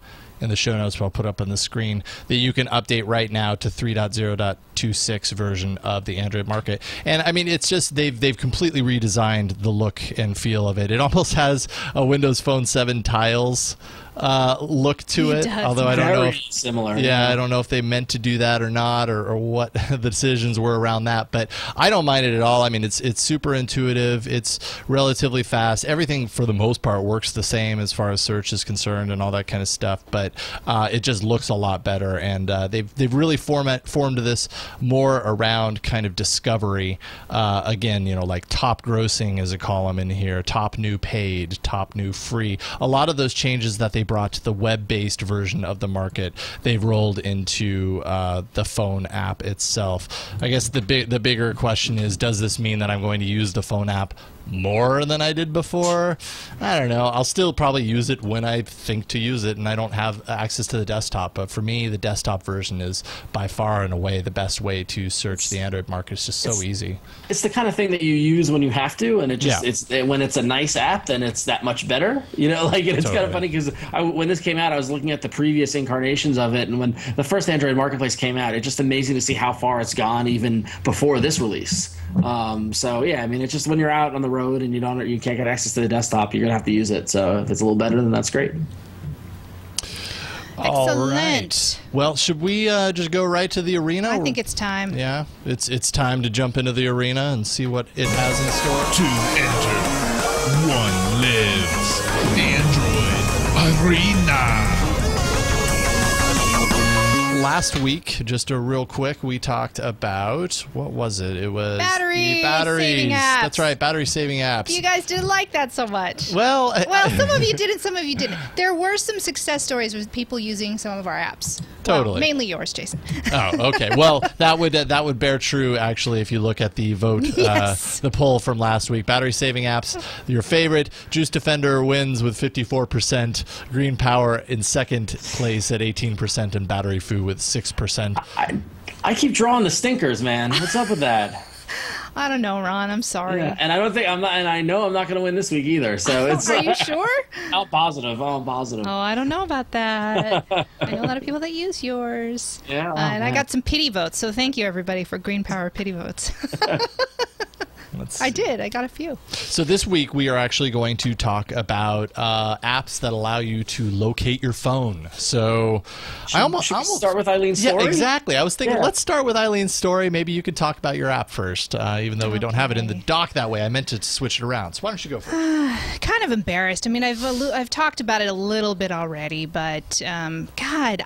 show notes, I'll put up on the screen, that you can update right now to 3.0.26 version of the Android Market. And I mean, it's just they've completely redesigned the look and feel of it. It almost has a Windows Phone 7 tiles look to it. Although I don't know if similar. Yeah, I don't know if they meant to do that or not, or what the decisions were around that. But I don't mind it at all. I mean, it's super intuitive. It's relatively fast. Everything for the most part works the same as far as search is concerned and all that kind of stuff. But it just looks a lot better. And they've really formed this more around kind of discovery. Again, like top grossing is a column in here, top new paid, top new free. A lot of those changes that they brought to the web-based version of the market, they've rolled into the phone app itself. I guess the bigger question is, does this mean that I'm going to use the phone app more than I did before? I don't know. I'll still probably use it when I think to use it, and I don't have access to the desktop. But for me, the desktop version is by far and away the best way to search the Android market. It's just so easy. It's the kind of thing that you use when you have to, and it's when it's a nice app, then it's that much better. It's kind of funny because when this came out, I was looking at the previous incarnations of it, and when the first Android Marketplace came out, it's just amazing to see how far it's gone even before this release. I mean, it's just when you're out on the road and you can't get access to the desktop, you're gonna have to use it. So if it's a little better, then that's great. Excellent. All right. Well, should we just go right to the arena? I think it's time. Yeah, it's time to jump into the arena and see what it has in store. 2 enter, 1 lives. Android Arena. Last week, just a real quick, we talked about, what was it? It was batteries. Saving apps. That's right, battery saving apps. You guys didn't like that so much. Well, some of you didn't, some of you didn't. There were some success stories with people using some of our apps. Totally. Well, mainly yours, Jason. Oh, okay. Well, that would bear true, actually, if you look at the vote, yes. The poll from last week. Battery saving apps, your favorite. Juice Defender wins with 54%. Green Power in second place at 18%, and Battery Foo with 6%. I keep drawing the stinkers, man. What's up with that? I don't know, Ron. I'm sorry. Yeah, and I know I'm not going to win this week either. So it's. Are you sure? I'm positive. Oh, I don't know about that. I know a lot of people that use yours. Yeah. And I got some pity votes. So thank you, everybody, for Green Power pity votes. I did. I got a few. So this week we are actually going to talk about apps that allow you to locate your phone. So should we start with Eileen's story? Yeah, exactly. I was thinking, let's start with Eileen's story. Maybe you could talk about your app first, even though we don't have it in the doc that way. I meant to switch it around. So why don't you go first? Kind of embarrassed. I mean, I've talked about it a little bit already, but God,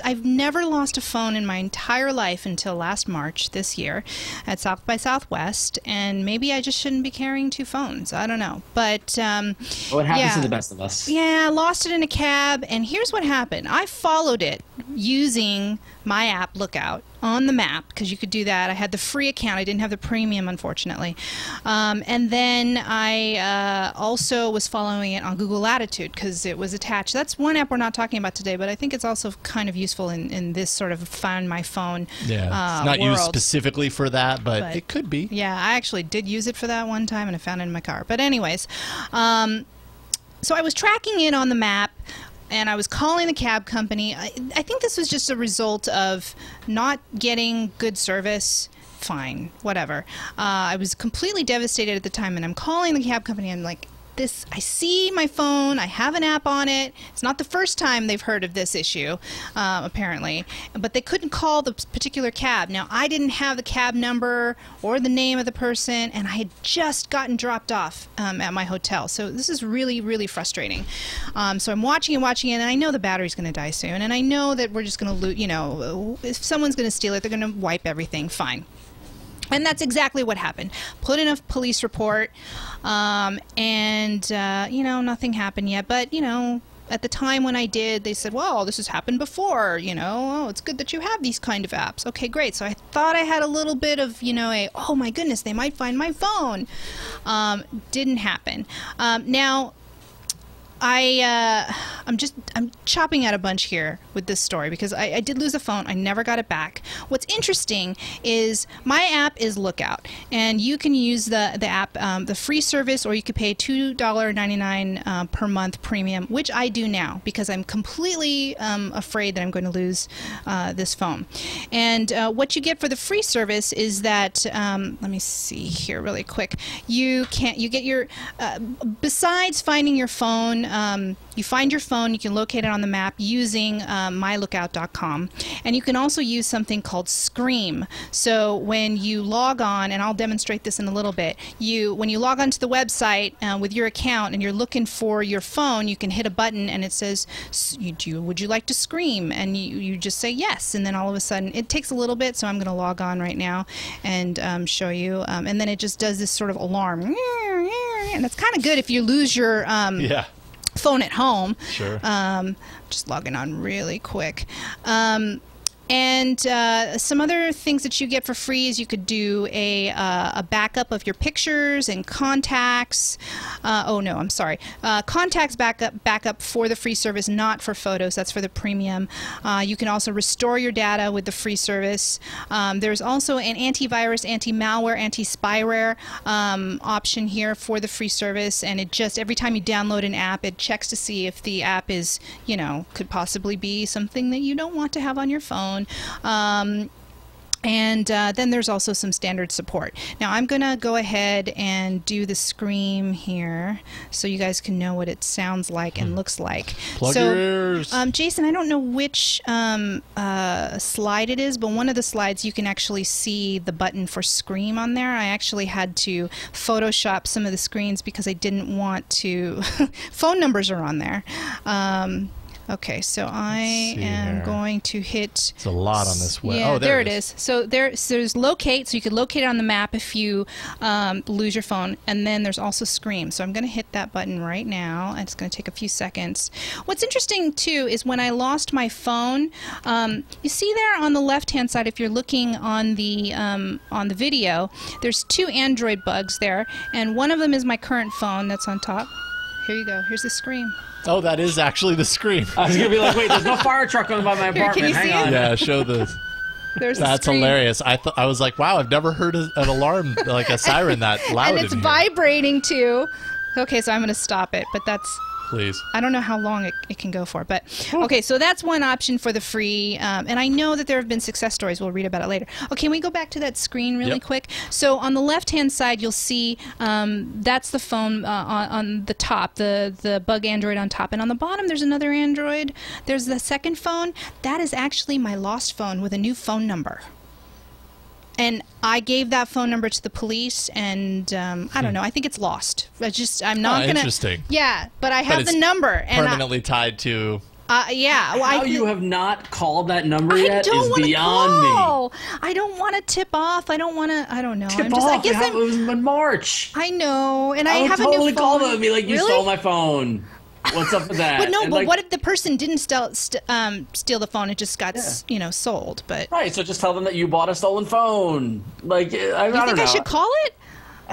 I've never lost a phone in my entire life until last March this year at South by Southwest, and maybe I just shouldn't be carrying 2 phones. I don't know. But it happens to the best of us. Yeah, I lost it in a cab, and here's what happened. I followed it using my app Lookout on the map, because you could do that. I had the free account. I didn't have the premium, unfortunately. And then I also was following it on Google Latitude because it was attached. That's one app we're not talking about today, but I think it's also kind of useful in this sort of Find My Phone it's not world. used specifically for that, but it could be. Yeah, I actually did use it for that one time, and I found it in my car. But anyways, so I was tracking it on the map, and I was calling the cab company. I think this was just a result of not getting good service. Fine, whatever. I was completely devastated at the time, and I'm calling the cab company, and I'm like, I see my phone, I have an app on it. It's not the first time they've heard of this issue, apparently, but they couldn't call the particular cab. Now, I didn't have the cab number or the name of the person, and I had just gotten dropped off at my hotel. So this is really, really frustrating. So I'm watching it, and I know the battery's going to die soon, and I know that we're just going to lose, if someone's going to steal it, they're going to wipe everything. Fine. And that's exactly what happened. Put in a police report, and nothing happened yet. But, at the time when I did, they said, well, this has happened before, oh, it's good that you have these kind of apps. Okay, great. So I thought I had a little bit of, oh my goodness, they might find my phone. Didn't happen. Now, I'm chopping out a bunch here with this story because I did lose a phone. I never got it back. What's interesting is my app is Lookout, and you can use the app, the free service, or you could pay $2.99 per month premium, which I do now because I'm completely afraid that I'm going to lose this phone. And what you get for the free service is that let me see here really quick. You get your besides finding your phone. You find your phone, you can locate it on the map using mylookout.com, and you can also use something called Scream. So when you log on, and I'll demonstrate this in a little bit, when you log onto the website with your account and you're looking for your phone, you can hit a button and it says, would you like to scream? And you just say yes, and then all of a sudden, it takes a little bit, so I'm going to log on right now and show you, and then it just does this sort of alarm, and it's kind of good if you lose your phone at home. Sure. Just logging on really quick. And some other things that you get for free is you could do a backup of your pictures and contacts. Contacts backup for the free service, not for photos. That's for the premium. You can also restore your data with the free service. There's also an antivirus, anti-malware, anti-spyware option here for the free service, and it just every time you download an app, it checks to see if the app is, could possibly be something that you don't want to have on your phone. And then there's also some standard support. Now I'm going to go ahead and do the Scream here so you guys can know what it sounds like and looks like. Plug your ears. Jason, I don't know which slide it is, but one of the slides you can actually see the button for Scream on there. I actually had to Photoshop some of the screens because I didn't want to... phone numbers are on there. Okay, so I am going to hit... It's a lot on this web. Yeah, oh, there it is. So there's locate, so you could locate it on the map if you lose your phone, and then there's also Scream. So I'm going to hit that button right now, and it's going to take a few seconds. What's interesting, too, is when I lost my phone, you see there on the left-hand side, if you're looking on the video, there's two Android bugs there, and one of them is my current phone that's on top. Here you go. Here's the Scream. Oh, that is actually the Scream. I was going to be like, wait, there's no fire truck going by my apartment. Can you see Hang on. it? Yeah, show this. That's hilarious. I was like, wow, I've never heard an alarm, like a siren that loud. And it's vibrating, too. Okay, so I'm going to stop it, but that's... Please. I don't know how long it can go for, but okay, so that's one option for the free, and I know that there have been success stories. We'll read about it later. Okay, can we go back to that screen really quick? So on the left-hand side, you'll see that's the phone on the top, the bug Android on top, and on the bottom there's another Android. There's the second phone. That is actually my lost phone with a new phone number. And I gave that phone number to the police, and I don't know. I think it's lost. I'm not gonna. Interesting. Yeah, but I have the number, and permanently tied to. Yeah. Well, How you have not called that number yet is beyond me. I don't want to tip off. I don't want to. I don't know. Tip off. I guess it was in March. I know, and I would have totally a new phone. call them and be like, "You stole my phone." What's up with that? But no, And, but like, what if the person didn't steal the phone? It just got sold. But right, so just tell them that you bought a stolen phone. Like, I you don't think know. I should call it?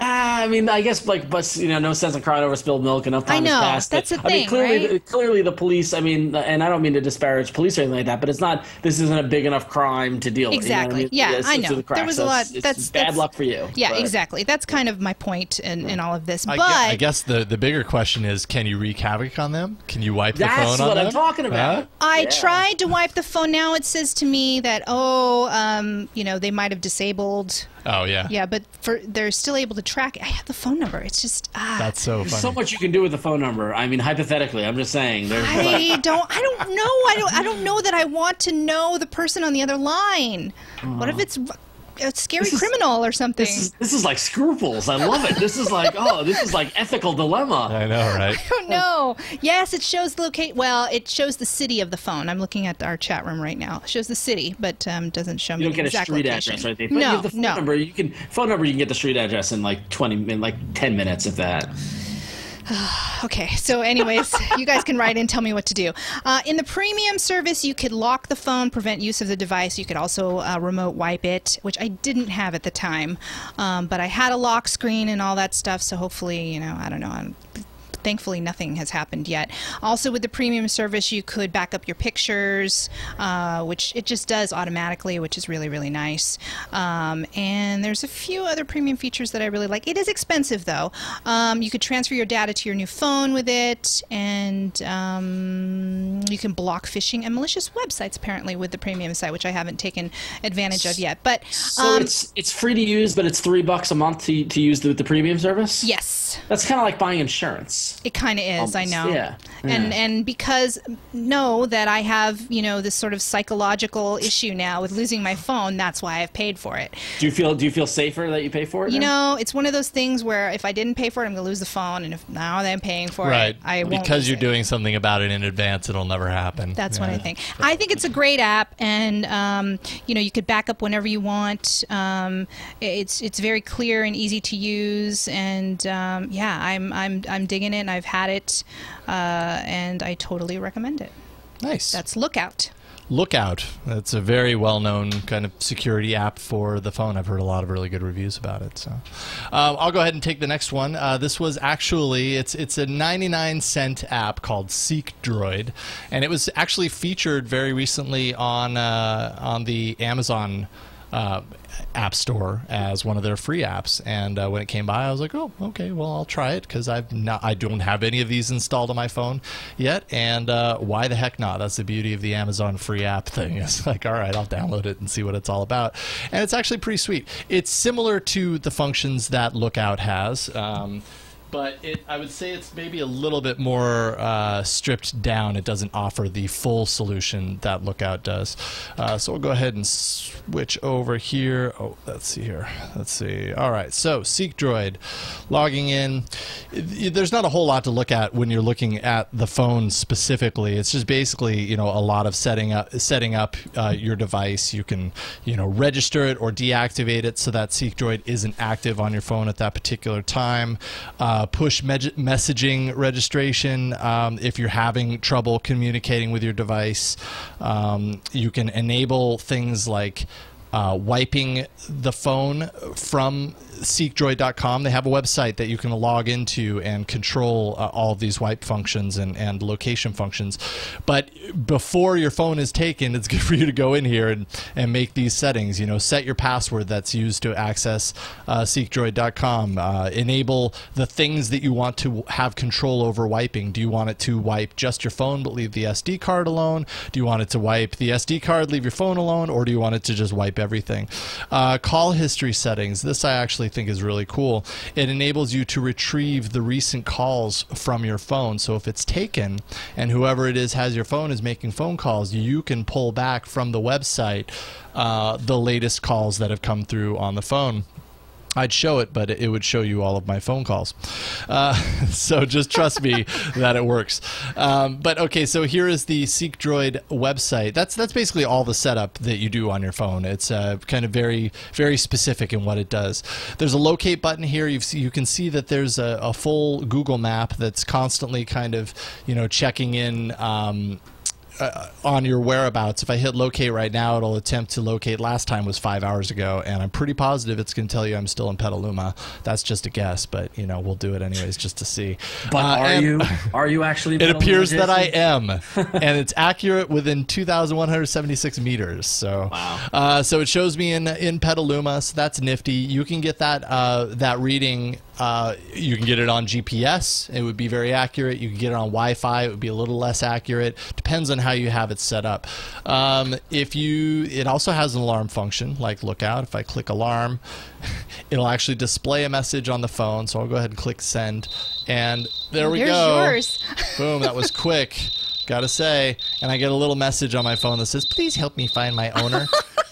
I mean, I guess, like, but no sense in crying over spilled milk. Enough time I know, has passed. that's the I mean, thing, right? clearly the police. I mean, and I don't mean to disparage police or anything like that, but it's not. This isn't a big enough crime to deal Exactly. with. You know what I mean? Yeah, It's I know. through the cracks. There was a So lot. It's bad luck for you. Yeah, but- exactly. That's kind of my point in all of this. But I guess the bigger question is, can you wreak havoc on them? Can you wipe the phone on them? That's what I'm talking about. I tried to wipe the phone. Now it says to me that they might have disabled. Oh yeah. Yeah, but they're still able to track it. I have the phone number. It's just That's so funny. There's so much you can do with the phone number. I mean, hypothetically, I'm just saying. There's I don't know. I don't know that I want to know the person on the other line. What if it's a scary criminal or something? This is like scruples. I love it. This is like this is like ethical dilemma. I know, right? I don't know. Yes, it shows the Well, it shows the city of the phone. I'm looking at our chat room right now. It shows the city, but doesn't show me You don't get a exact street location. address, right? But you No, have the phone no. number. You can get the street address in like 10 minutes, if that. Okay, so anyways, you guys can write in, tell me what to do. In the premium service, you could lock the phone, prevent use of the device. You could also remote wipe it, which I didn't have at the time. But I had a lock screen and all that stuff, so hopefully, I don't know. Thankfully, nothing has happened yet. Also, with the premium service, you could back up your pictures, which it just does automatically, which is really, really nice. And there's a few other premium features that I really like. It is expensive, though. You could transfer your data to your new phone with it, and you can block phishing and malicious websites, apparently, with the premium site, which I haven't taken advantage of yet. But So it's free to use, but it's $3 a month to use the premium service? yes. That's kind of like buying insurance. It kind of is, I know. Yeah. And because know that I have, this sort of psychological issue now with losing my phone, that's why I've paid for it. Do you feel safer that you pay for it? now? It's one of those things where if I didn't pay for it, I'm going to lose the phone, and if now that I'm paying for Right. it, I won't Because lose you're it. doing something about it in advance, it'll never happen. That's what I think. I think it's a great app, and you could back up whenever you want. It's very clear and easy to use, and I'm digging it. And I've had it, and I totally recommend it. Nice. That's Lookout. Lookout. It's a very well-known kind of security app for the phone. I've heard a lot of really good reviews about it. So, I'll go ahead and take the next one. This was actually it's a 99-cent app called SeekDroid, and it was actually featured very recently on the Amazon App Store as one of their free apps. And when it came by, I was like, oh, okay, well, I'll try it because I don't have any of these installed on my phone yet. And why the heck not? That's the beauty of the Amazon free app thing. It's like, all right, I'll download it and see what it's all about. And it's actually pretty sweet. It's similar to the functions that Lookout has. But I would say it's maybe a little bit more stripped down. It doesn't offer the full solution that Lookout does. So we'll go ahead and switch over here. Oh, let's see here. Let's see. All right. So SeekDroid, logging in. There's not a whole lot to look at when you're looking at the phone specifically. It's just basically, a lot of setting up your device. You can, register it or deactivate it so that SeekDroid isn't active on your phone at that particular time. Push messaging registration if you're having trouble communicating with your device. You can enable things like wiping the phone from SeekDroid.com. They have a website that you can log into and control all of these wipe functions and location functions. But before your phone is taken, it's good for you to go in here and make these settings. Set your password that's used to access SeekDroid.com. Enable the things that you want to have control over wiping. Do you want it to wipe just your phone but leave the SD card alone? Do you want it to wipe the SD card, leave your phone alone? Or do you want it to just wipe everything? Call history settings. This I actually think is really cool. It enables you to retrieve the recent calls from your phone. So if it's taken and whoever it is has your phone is making phone calls, you can pull back from the website the latest calls that have come through on the phone. I'd show it, but it would show you all of my phone calls. So just trust me that it works. But okay, so here is the SeekDroid website. That's basically all the setup that you do on your phone. It's kind of very, very specific in what it does. There's a locate button here. You can see that there's a full Google map that's constantly kind of, checking in on your whereabouts. If I hit locate right now, it'll attempt to locate. Last time was 5 hours ago, and I'm pretty positive it's going to tell you I'm still in Petaluma. That's just a guess, but we'll do it anyways just to see. But are you actually in It Petaluma, appears Jason? that I am, and it's accurate within 2,176 meters. So wow. So it shows me in Petaluma, so that's nifty. You can get that reading. You can get it on GPS. It would be very accurate. You can get it on Wi-Fi. It would be a little less accurate. Depends on how you have it set up. It also has an alarm function, like lookout. If I click alarm, it'll actually display a message on the phone. So I'll go ahead and click send, and there we There's go. yours. Boom! That was quick. Gotta say, and I get a little message on my phone that says, "Please help me find my owner."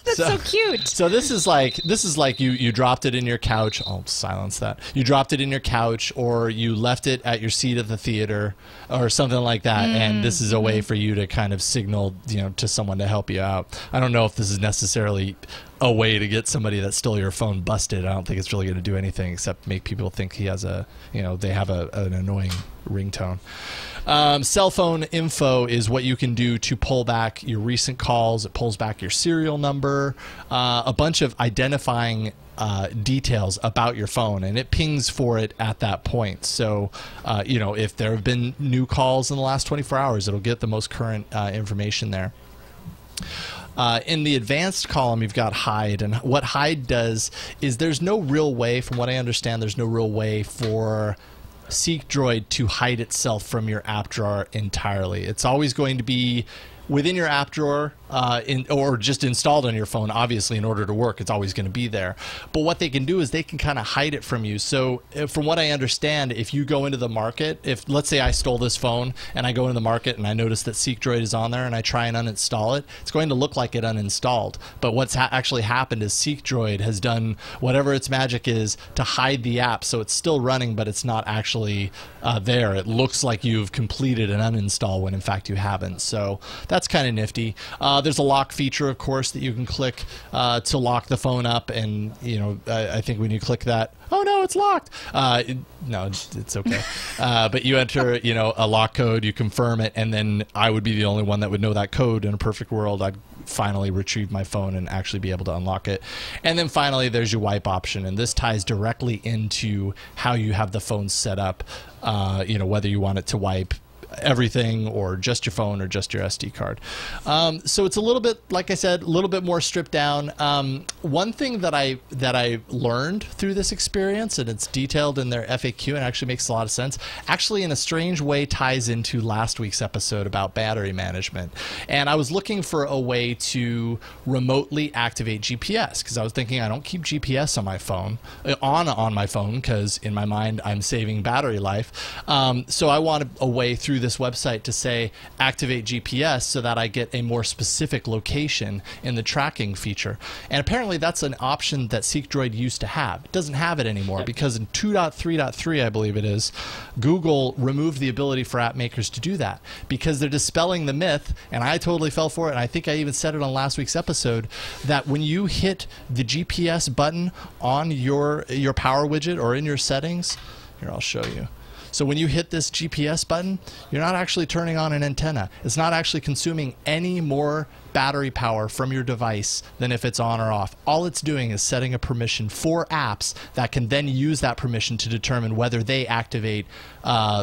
That's so cute. So this is like you dropped it in your couch. I'll silence that. You dropped it in your couch, or you left it at your seat at the theater, or something like that. And this is a way for you to kind of signal, to someone to help you out. I don't know if this is necessarily a way to get somebody that stole your phone busted. I don't think it's really going to do anything except make people think he has they have an annoying ringtone. Cell phone info is what you can do to pull back your recent calls. It pulls back your serial number, a bunch of identifying details about your phone, and it pings for it at that point. So, if there have been new calls in the last 24 hours, it'll get the most current information there. In the advanced column, you've got hide, and what hide does is there's no real way, from what I understand, there's no real way for SeekDroid to hide itself from your app drawer entirely. It's always going to be within your app drawer, or just installed on your phone. Obviously, in order to work, it's always going to be there. But what they can do is they can kind of hide it from you. So from what I understand, if you go into the market, let's say I stole this phone and I go into the market and I notice that SeekDroid is on there and I try and uninstall it, it's going to look like it uninstalled. But what's actually happened is SeekDroid has done whatever its magic is to hide the app. So it's still running, but it's not actually there. It looks like you've completed an uninstall when in fact you haven't. So that's kind of nifty. There's a lock feature, of course, that you can click to lock the phone up, and I think when you click that, oh no, it's locked. No, it's okay. But you enter, a lock code, you confirm it, and then I would be the only one that would know that code. In a perfect world, I'd finally retrieve my phone and actually be able to unlock it. And then finally, there's your wipe option, and this ties directly into how you have the phone set up. Whether you want it to wipe everything or just your phone or just your SD card. So it's a little bit, like I said, a little bit more stripped down. One thing that I learned through this experience, and it's detailed in their FAQ and actually makes a lot of sense, actually in a strange way ties into last week's episode about battery management. And I was looking for a way to remotely activate GPS, because I was thinking I don't keep GPS on my phone, on my phone, because in my mind I'm saving battery life. So I wanted a way through this website to say activate GPS so that I get a more specific location in the tracking feature. And apparently that's an option that SeekDroid used to have. It doesn't have it anymore because in 2.3.3, I believe it is, Google removed the ability for app makers to do that because they're dispelling the myth, and I totally fell for it, and I think I even said it on last week's episode, that when you hit the GPS button on your power widget or in your settings, here, I'll show you. So when you hit this GPS button, you're not actually turning on an antenna. It's not actually consuming any more battery power from your device than if it's on or off. All it's doing is setting a permission for apps that can then use that permission to determine whether they activate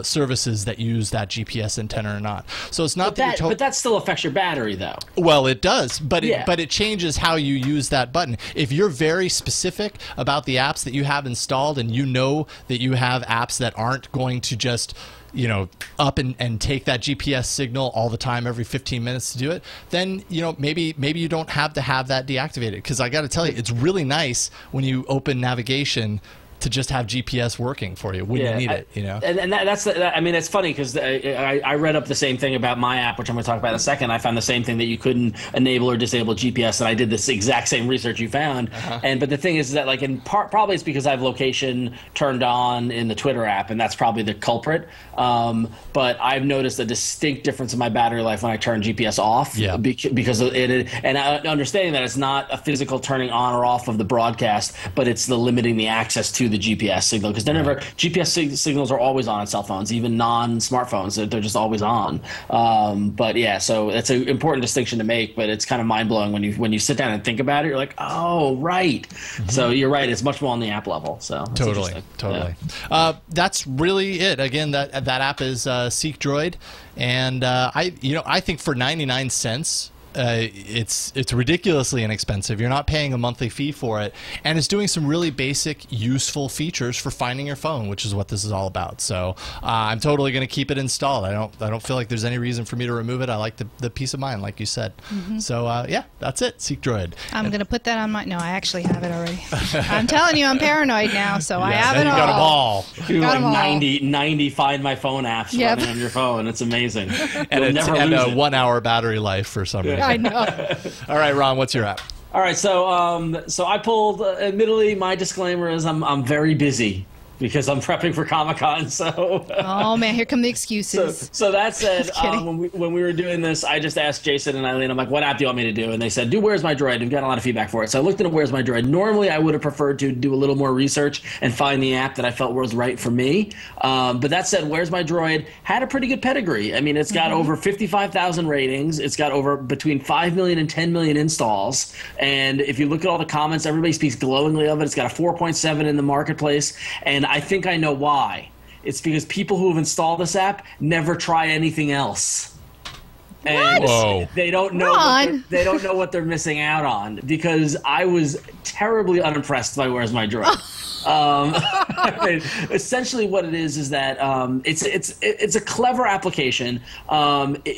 services that use that GPS antenna or not. So it's not but that still affects your battery, though. Well, it does, but it changes how you use that button. If you're very specific about the apps that you have installed, and you know that you have apps that aren't going to just up and take that GPS signal all the time, every 15 minutes to do it, then maybe you don't have to have that deactivated. Because I got to tell you, it's really nice when you open navigation to just have GPS working for you when you need it, you know? And I mean, it's funny because I read up the same thing about my app, which I'm going to talk about in a second. I found the same thing, that you couldn't enable or disable GPS, and I did this exact same research you found. But the thing is that, like, in part, probably it's because I have location turned on in the Twitter app, and that's probably the culprit. But I've noticed a distinct difference in my battery life when I turn GPS off. Yeah. Because of it, and understanding that it's not a physical turning on or off of the broadcast, but it's the limiting the access to the GPS signal, because GPS signals are always on cell phones, even non-smartphones. They're just always on. But yeah, so that's an important distinction to make. But it's kind of mind blowing when you sit down and think about it. You're like, oh, right. So you're right. It's much more on the app level. So totally. Yeah. That's really it. Again, that app is Seek Droid, and I think for 99 cents. It's ridiculously inexpensive. You're not paying a monthly fee for it, and it's doing some really basic, useful features for finding your phone, which is what this is all about. So I'm totally going to keep it installed. I don't feel like there's any reason for me to remove it. I like the peace of mind, like you said. So yeah, that's it. Seek Droid. I'm going to put that on my. No, I actually have it already. I'm telling you, I'm paranoid now, so I have it all. You got them all. You got like 90 Find My Phone apps running on your phone. It's amazing. And never a lose it. 1 hour battery life for some reason. I know. All right, Ron, what's your app? All right, so I pulled. Admittedly, my disclaimer is I'm very busy because I'm prepping for Comic-Con. So. Oh man, here come the excuses. So that said, when we were doing this, I just asked Jason and Eileen. I'm like, "What app do you want me to do?" And they said, "Do Where's My Droid." We've gotten a lot of feedback for it. So I looked into Where's My Droid. Normally, I would have preferred to do a little more research and find the app that I felt was right for me. But that said, Where's My Droid had a pretty good pedigree. I mean, it's got over 55,000 ratings. It's got over between 5 million and 10 million installs. And if you look at all the comments, everybody speaks glowingly of it. It's got a 4.7 in the marketplace. And I think I know why. It's because people who have installed this app never try anything else. And they don't know what they're missing out on, because I was terribly unimpressed by Where's My Droid. I mean, essentially what it is that it's a clever application.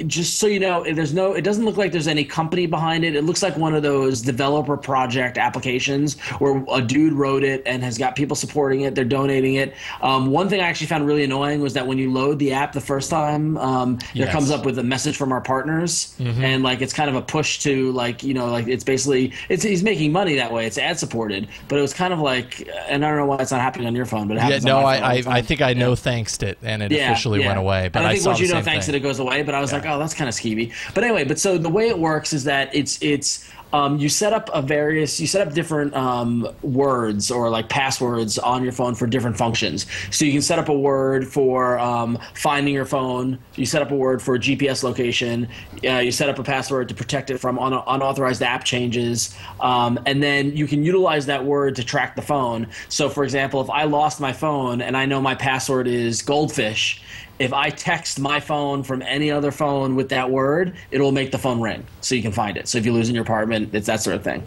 Just so you know, it doesn't look like there's any company behind it. It looks like one of those developer project applications where a dude wrote it and has got people supporting it. They're donating it. One thing I actually found really annoying was that when you load the app the first time, there comes up with a message from our partners, and like it's kind of a push to it's basically he's making money that way. It's ad supported, but it was kind of like, and I don't know why it's not happening on your phone, but it happens on my phone. I think I no-thanksed it, and it officially went away. But and I think once you no-thanks it goes away, but I was like, oh, that's kind of skeevy. But anyway, so the way it works is that it's you set up different words or like passwords on your phone for different functions. So you can set up a word for finding your phone. You set up a word for GPS location. You set up a password to protect it from unauthorized app changes. And then you can utilize that word to track the phone. So for example, if I lost my phone and I know my password is goldfish, if I text my phone from any other phone with that word, it'll make the phone ring so you can find it. So if you lose in your apartment, it's that sort of thing.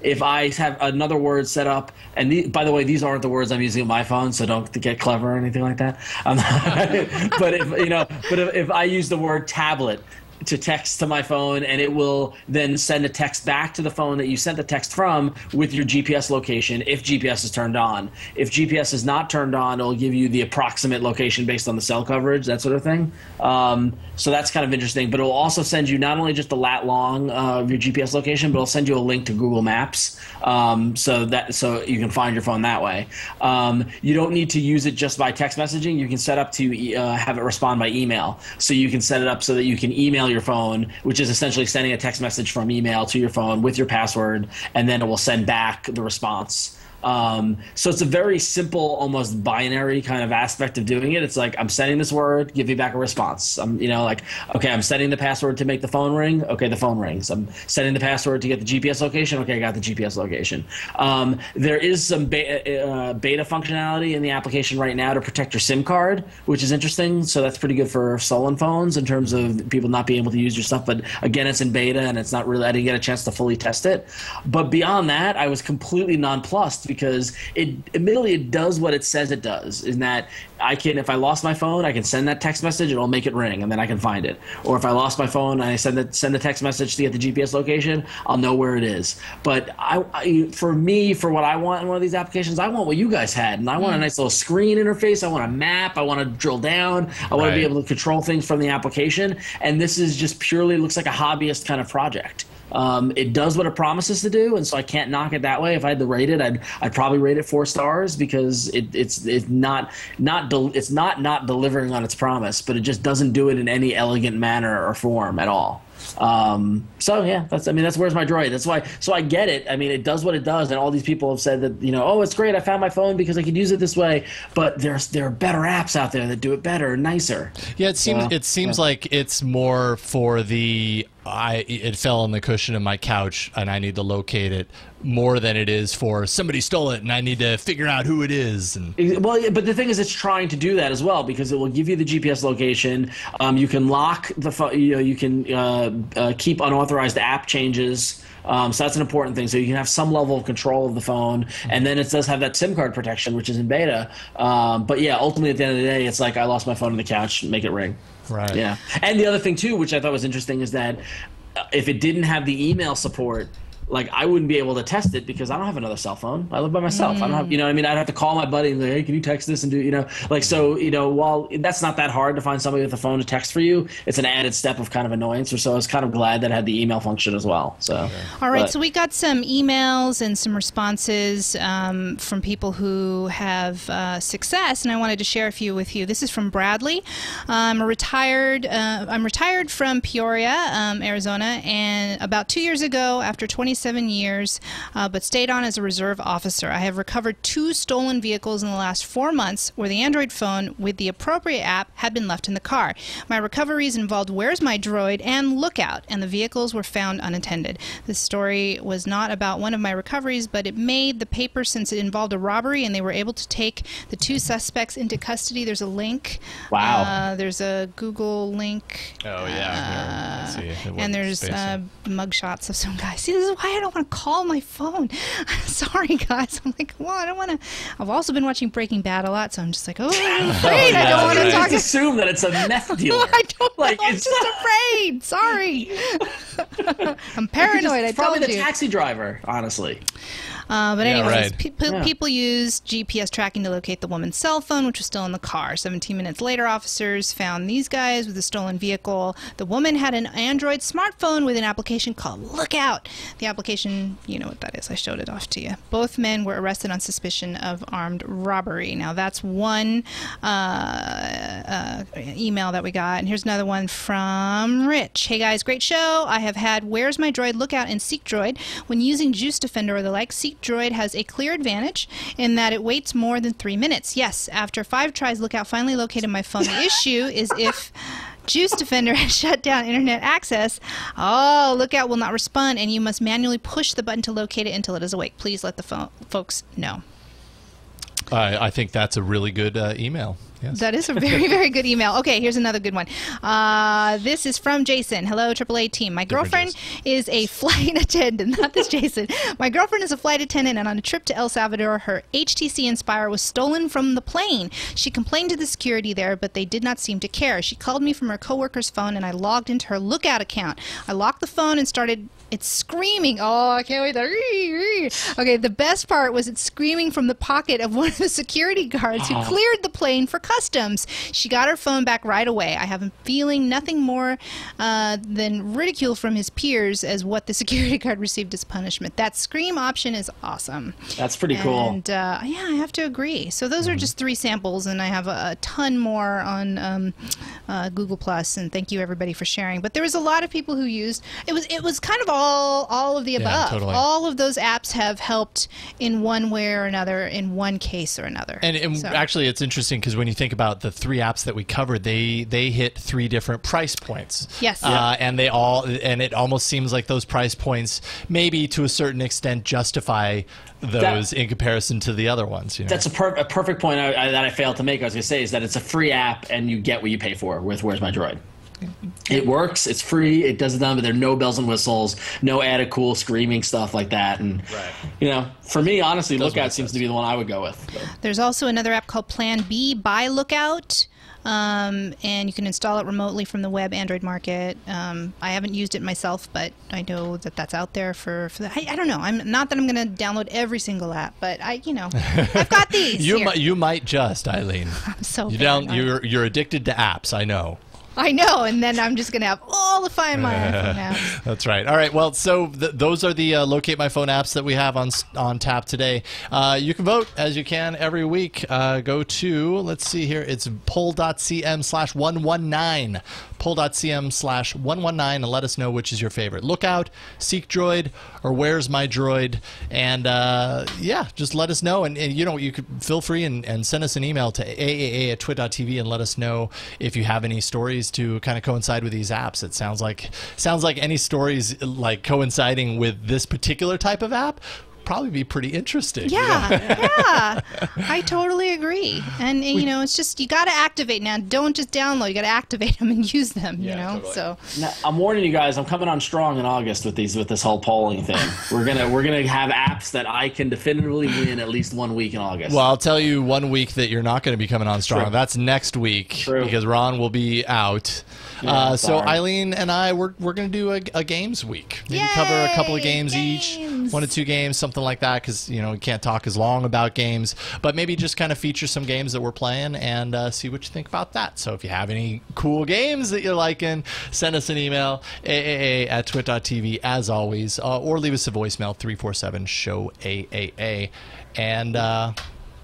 If I have another word set up, and by the way, these aren't the words I'm using on my phone, so don't get clever or anything like that. But if I use the word tablet to text to my phone, and it will then send a text back to the phone that you sent the text from with your GPS location if GPS is turned on. If GPS is not turned on, it'll give you the approximate location based on the cell coverage, that sort of thing. So that's kind of interesting. But it'll also send you not only just the lat long of your GPS location, but it'll send you a link to Google Maps, so you can find your phone that way. You don't need to use it just by text messaging. You can set up to have it respond by email. So you can set it up so that you can email your phone, which is essentially sending a text message from email to your phone with your password, and then it will send back the response. So it's a very simple, almost binary kind of aspect of doing it. It's like, I'm sending this word, give me back a response. Okay, I'm setting the password to make the phone ring. Okay, the phone rings. I'm setting the password to get the GPS location. Okay, I got the GPS location. There is some beta functionality in the application right now to protect your SIM card, which is interesting. So that's pretty good for stolen phones in terms of people not being able to use your stuff. But again, it's in beta, and it's not really, I didn't get a chance to fully test it. But beyond that, I was completely nonplussed, because it does what it says it does, in that if I lost my phone, I can send that text message, it'll make it ring, and then I can find it. Or if I lost my phone and I send the text message to get the GPS location, I'll know where it is. But for what I want in one of these applications, I want what you guys had, and I want a nice little screen interface. I want a map. I want to drill down. I want to be able to control things from the application. And this is just purely looks like a hobbyist kind of project. It does what it promises to do, and so I can't knock it that way. If I had to rate it, I'd probably rate it 4 stars, because it's not delivering on its promise, but it just doesn't do it in any elegant manner or form at all. So yeah, that's Where's My Droid. That's why. So I get it. I mean, it does what it does, and all these people have said that, oh, it's great. I found my phone because I could use it this way. But there are better apps out there that do it better and nicer. Yeah, it seems like it's more for the it fell on the cushion of my couch and I need to locate it, more than it is for somebody stole it and I need to figure out who it is. Well, yeah, but the thing is, it's trying to do that as well, because it will give you the GPS location. You can lock the phone. You can keep unauthorized app changes. So that's an important thing. So you can have some level of control of the phone, and then it does have that SIM card protection, which is in beta. But yeah, ultimately at the end of the day, it's like I lost my phone on the couch, make it ring. Right. Yeah. And the other thing too, which I thought was interesting, is that if it didn't have the email support, like, I wouldn't be able to test it because I don't have another cell phone. I live by myself. I don't have, I'd have to call my buddy and say, hey, can you text this and do, so, while that's not that hard to find somebody with a phone to text for you, it's an added step of kind of annoyance. So I was kind of glad that it had the email function as well. So, all right. So we got some emails and some responses from people who have success, and I wanted to share a few with you. This is from Bradley. I'm retired from Peoria, Arizona, and about 2 years ago, after 27 years, but stayed on as a reserve officer, I have recovered 2 stolen vehicles in the last 4 months where the Android phone with the appropriate app had been left in the car. My recoveries involved Where's My Droid and Lookout, and the vehicles were found unattended. This story was not about one of my recoveries, but it made the paper since it involved a robbery, and they were able to take the 2 suspects into custody. There's a link. Wow. There's a Google link. Oh, yeah. And there's mugshots of some guy. See, this is why I don't want to call my phone. Sorry, guys. I'm like, well, I don't want to. I've also been watching Breaking Bad a lot, so I'm just like, I'm afraid. I don't want to talk. Just assume that it's a meth dealer. I don't know. I'm just afraid. Sorry. I'm paranoid. It's probably the taxi driver, honestly. But anyways, people used GPS tracking to locate the woman's cell phone, which was still in the car. 17 minutes later, officers found these guys with a stolen vehicle. The woman had an Android smartphone with an application called Lookout. The application, you know what that is. I showed it off to you. Both men were arrested on suspicion of armed robbery. Now, that's one email that we got. And here's another one from Rich. Hey, guys, great show. I have had Where's My Droid, Lookout, and Seek Droid. When using Juice Defender or the like, Seek Droid has a clear advantage in that it waits more than 3 minutes. Yes, after 5 tries, Lookout finally located my phone. The issue is if Juice Defender has shut down internet access, Lookout will not respond, and you must manually push the button to locate it until it is awake. Please let the folks know. I think that's a really good email. Yes. That is a very, very good email. Okay, here's another good one. This is from Jason. Hello, AAA team. My girlfriend is a flight attendant. Not this Jason. My girlfriend is a flight attendant, and on a trip to El Salvador, her HTC Inspire was stolen from the plane. She complained to the security there, but they did not seem to care. She called me from her coworker's phone, and I logged into her Lookout account. I locked the phone and started... It's screaming. Oh, I can't wait. Okay, the best part was it screaming from the pocket of one of the security guards who cleared the plane for customs. She got her phone back right away. I have a feeling nothing more than ridicule from his peers as what the security guard received as punishment. That scream option is awesome. That's pretty cool. And yeah, I have to agree. So those are just 3 samples, and I have a ton more on Google Plus. And thank you everybody for sharing. But there was a lot of people who used it was kind of all of the above. Yeah, totally. All of those apps have helped in one way or another, in one case or another. And so. Actually, it's interesting because when you think about the 3 apps that we covered, they hit 3 different price points. Yes. And it almost seems like those price points maybe to a certain extent justify those in comparison to the other ones. You know? That's a perfect point that I failed to make. I was going to say is that it's a free app and you get what you pay for with Where's My Droid. It works. It's free. It does it done, but there are no bells and whistles, no added cool screaming stuff like that. And for me, honestly, Lookout seems to be the one I would go with. So. There's also another app called Plan B by Lookout. And you can install it remotely from the web Android market. I haven't used it myself, but I know that that's out there for the. I don't know. I'm not that I'm going to download every single app, but I've got these. You might just, Eileen. I'm so you're addicted to apps. I know. I know, and then I'm just going to have all the Find My iPhone apps. That's right. All right, well, so those are the Locate My Phone apps that we have on tap today. You can vote, as you can every week. Go to, let's see here, it's poll.cm/119. Poll.cm/119, and let us know which is your favorite. Lookout, Seek Droid, or Where's My Droid? And just let us know. And you could feel free and send us an email to aaa@twit.tv and let us know if you have any stories to kind of coincide with these apps. It sounds like any stories like coinciding with this particular type of app probably be pretty interesting. Yeah. I totally agree. And it's just, you got to activate now. Don't just download. You got to activate them and use them, Totally. So now, I'm warning you guys, I'm coming on strong in August with this whole polling thing. We're gonna have apps that I can definitively win at least 1 week in August. Well, I'll tell you 1 week that you're not going to be coming on strong. True. That's next week. True. Because Ron will be out. Yeah, so Eileen and I, we're going to do a games week. Maybe cover a couple of games each, 1 to 2 games, something like that, because we can't talk as long about games, but maybe just kind of feature some games that we're playing and see what you think about that. So if you have any cool games that you're liking, send us an email, aaa@twit.tv, as always, or leave us a voicemail, 347-SHOW-AAA. And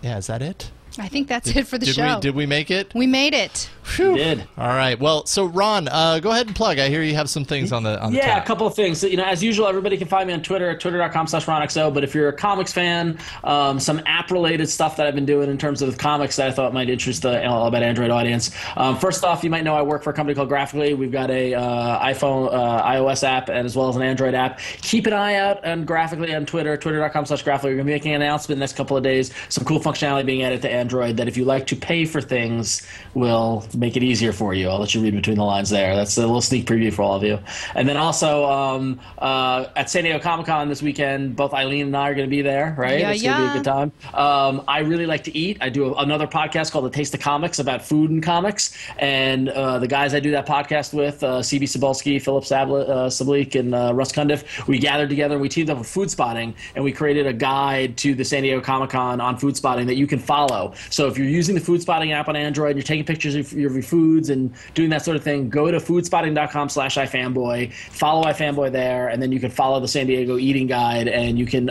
is that it? I think that's it for the show. Did we make it? We made it. Whew. We did. All right. Well, so Ron, go ahead and plug. I hear you have some things on the a couple of things. So, as usual, everybody can find me on Twitter at twitter.com/RonXO. But if you're a comics fan, some app-related stuff that I've been doing in terms of comics that I thought might interest the All About Android audience. First off, you might know I work for a company called Graphically. We've got a iOS app and as well as an Android app. Keep an eye out on Graphically on Twitter, twitter.com/Graphically. We're going to be making an announcement in the next couple of days. Some cool functionality being added to Android that if you like to pay for things will make it easier for you. I'll let you read between the lines there. That's a little sneak preview for all of you. And then also at San Diego Comic-Con this weekend, both Eileen and I are going to be there, right? It's going to be a good time. I really like to eat. I do another podcast called The Taste of Comics about food and comics. And the guys I do that podcast with, CB Cebulski, Philip Sablik, and Russ Cundiff, we gathered together and we teamed up with Food Spotting, and we created a guide to the San Diego Comic-Con on food spotting that you can follow. So if you're using the Food Spotting app on Android and you're taking pictures of your foods and doing that sort of thing, go to foodspotting.com/ifanboy, follow iFanboy there, and then you can follow the San Diego eating guide, and you can,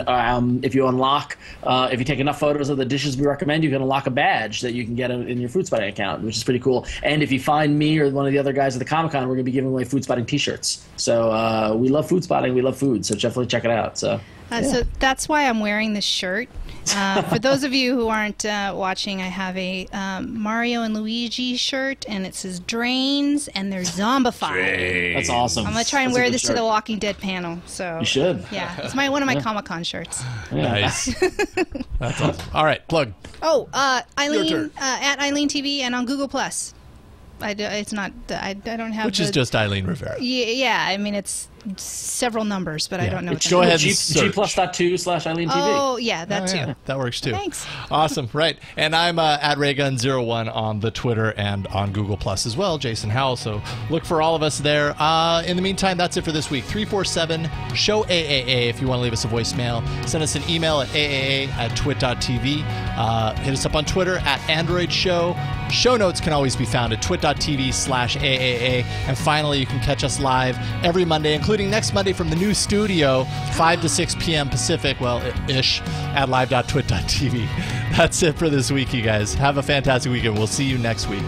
if you unlock, if you take enough photos of the dishes we recommend, you can unlock a badge that you can get in your Food Spotting account, which is pretty cool. And if you find me or one of the other guys at the Comic-Con, we're going to be giving away Food Spotting t-shirts. So we love Food Spotting, we love food, so definitely check it out. So that's why I'm wearing this shirt. For those of you who aren't watching, I have a Mario and Luigi shirt, and it says Drains, and they're zombified. That's awesome. I'm going to try and wear this to the Walking Dead panel. So you should. Yeah, it's one of my Comic-Con shirts. Nice. That's awesome. All right, plug. Oh, Eileen, at Eileen TV, and on Google+. It's not. I don't have. Which is just Eileen Rivera. Yeah. I mean, it's several numbers, but I don't know. Go ahead. G+.2/Eileen TV. Oh yeah, that too. Yeah, that works too. Thanks. Awesome. Right. And I'm at Raygun01 on the Twitter and on Google Plus as well, Jason Howell. So look for all of us there. In the meantime, that's it for this week. 347-SHOW-AAA if you want to leave us a voicemail. Send us an email at aaa@twit.tv. Hit us up on Twitter at Android Show. Show notes can always be found at twit.tv/AAA. And finally, you can catch us live every Monday, including next Monday from the new studio, 5 to 6 p.m. Pacific, ish, at live.twit.tv. That's it for this week, you guys. Have a fantastic weekend. We'll see you next week.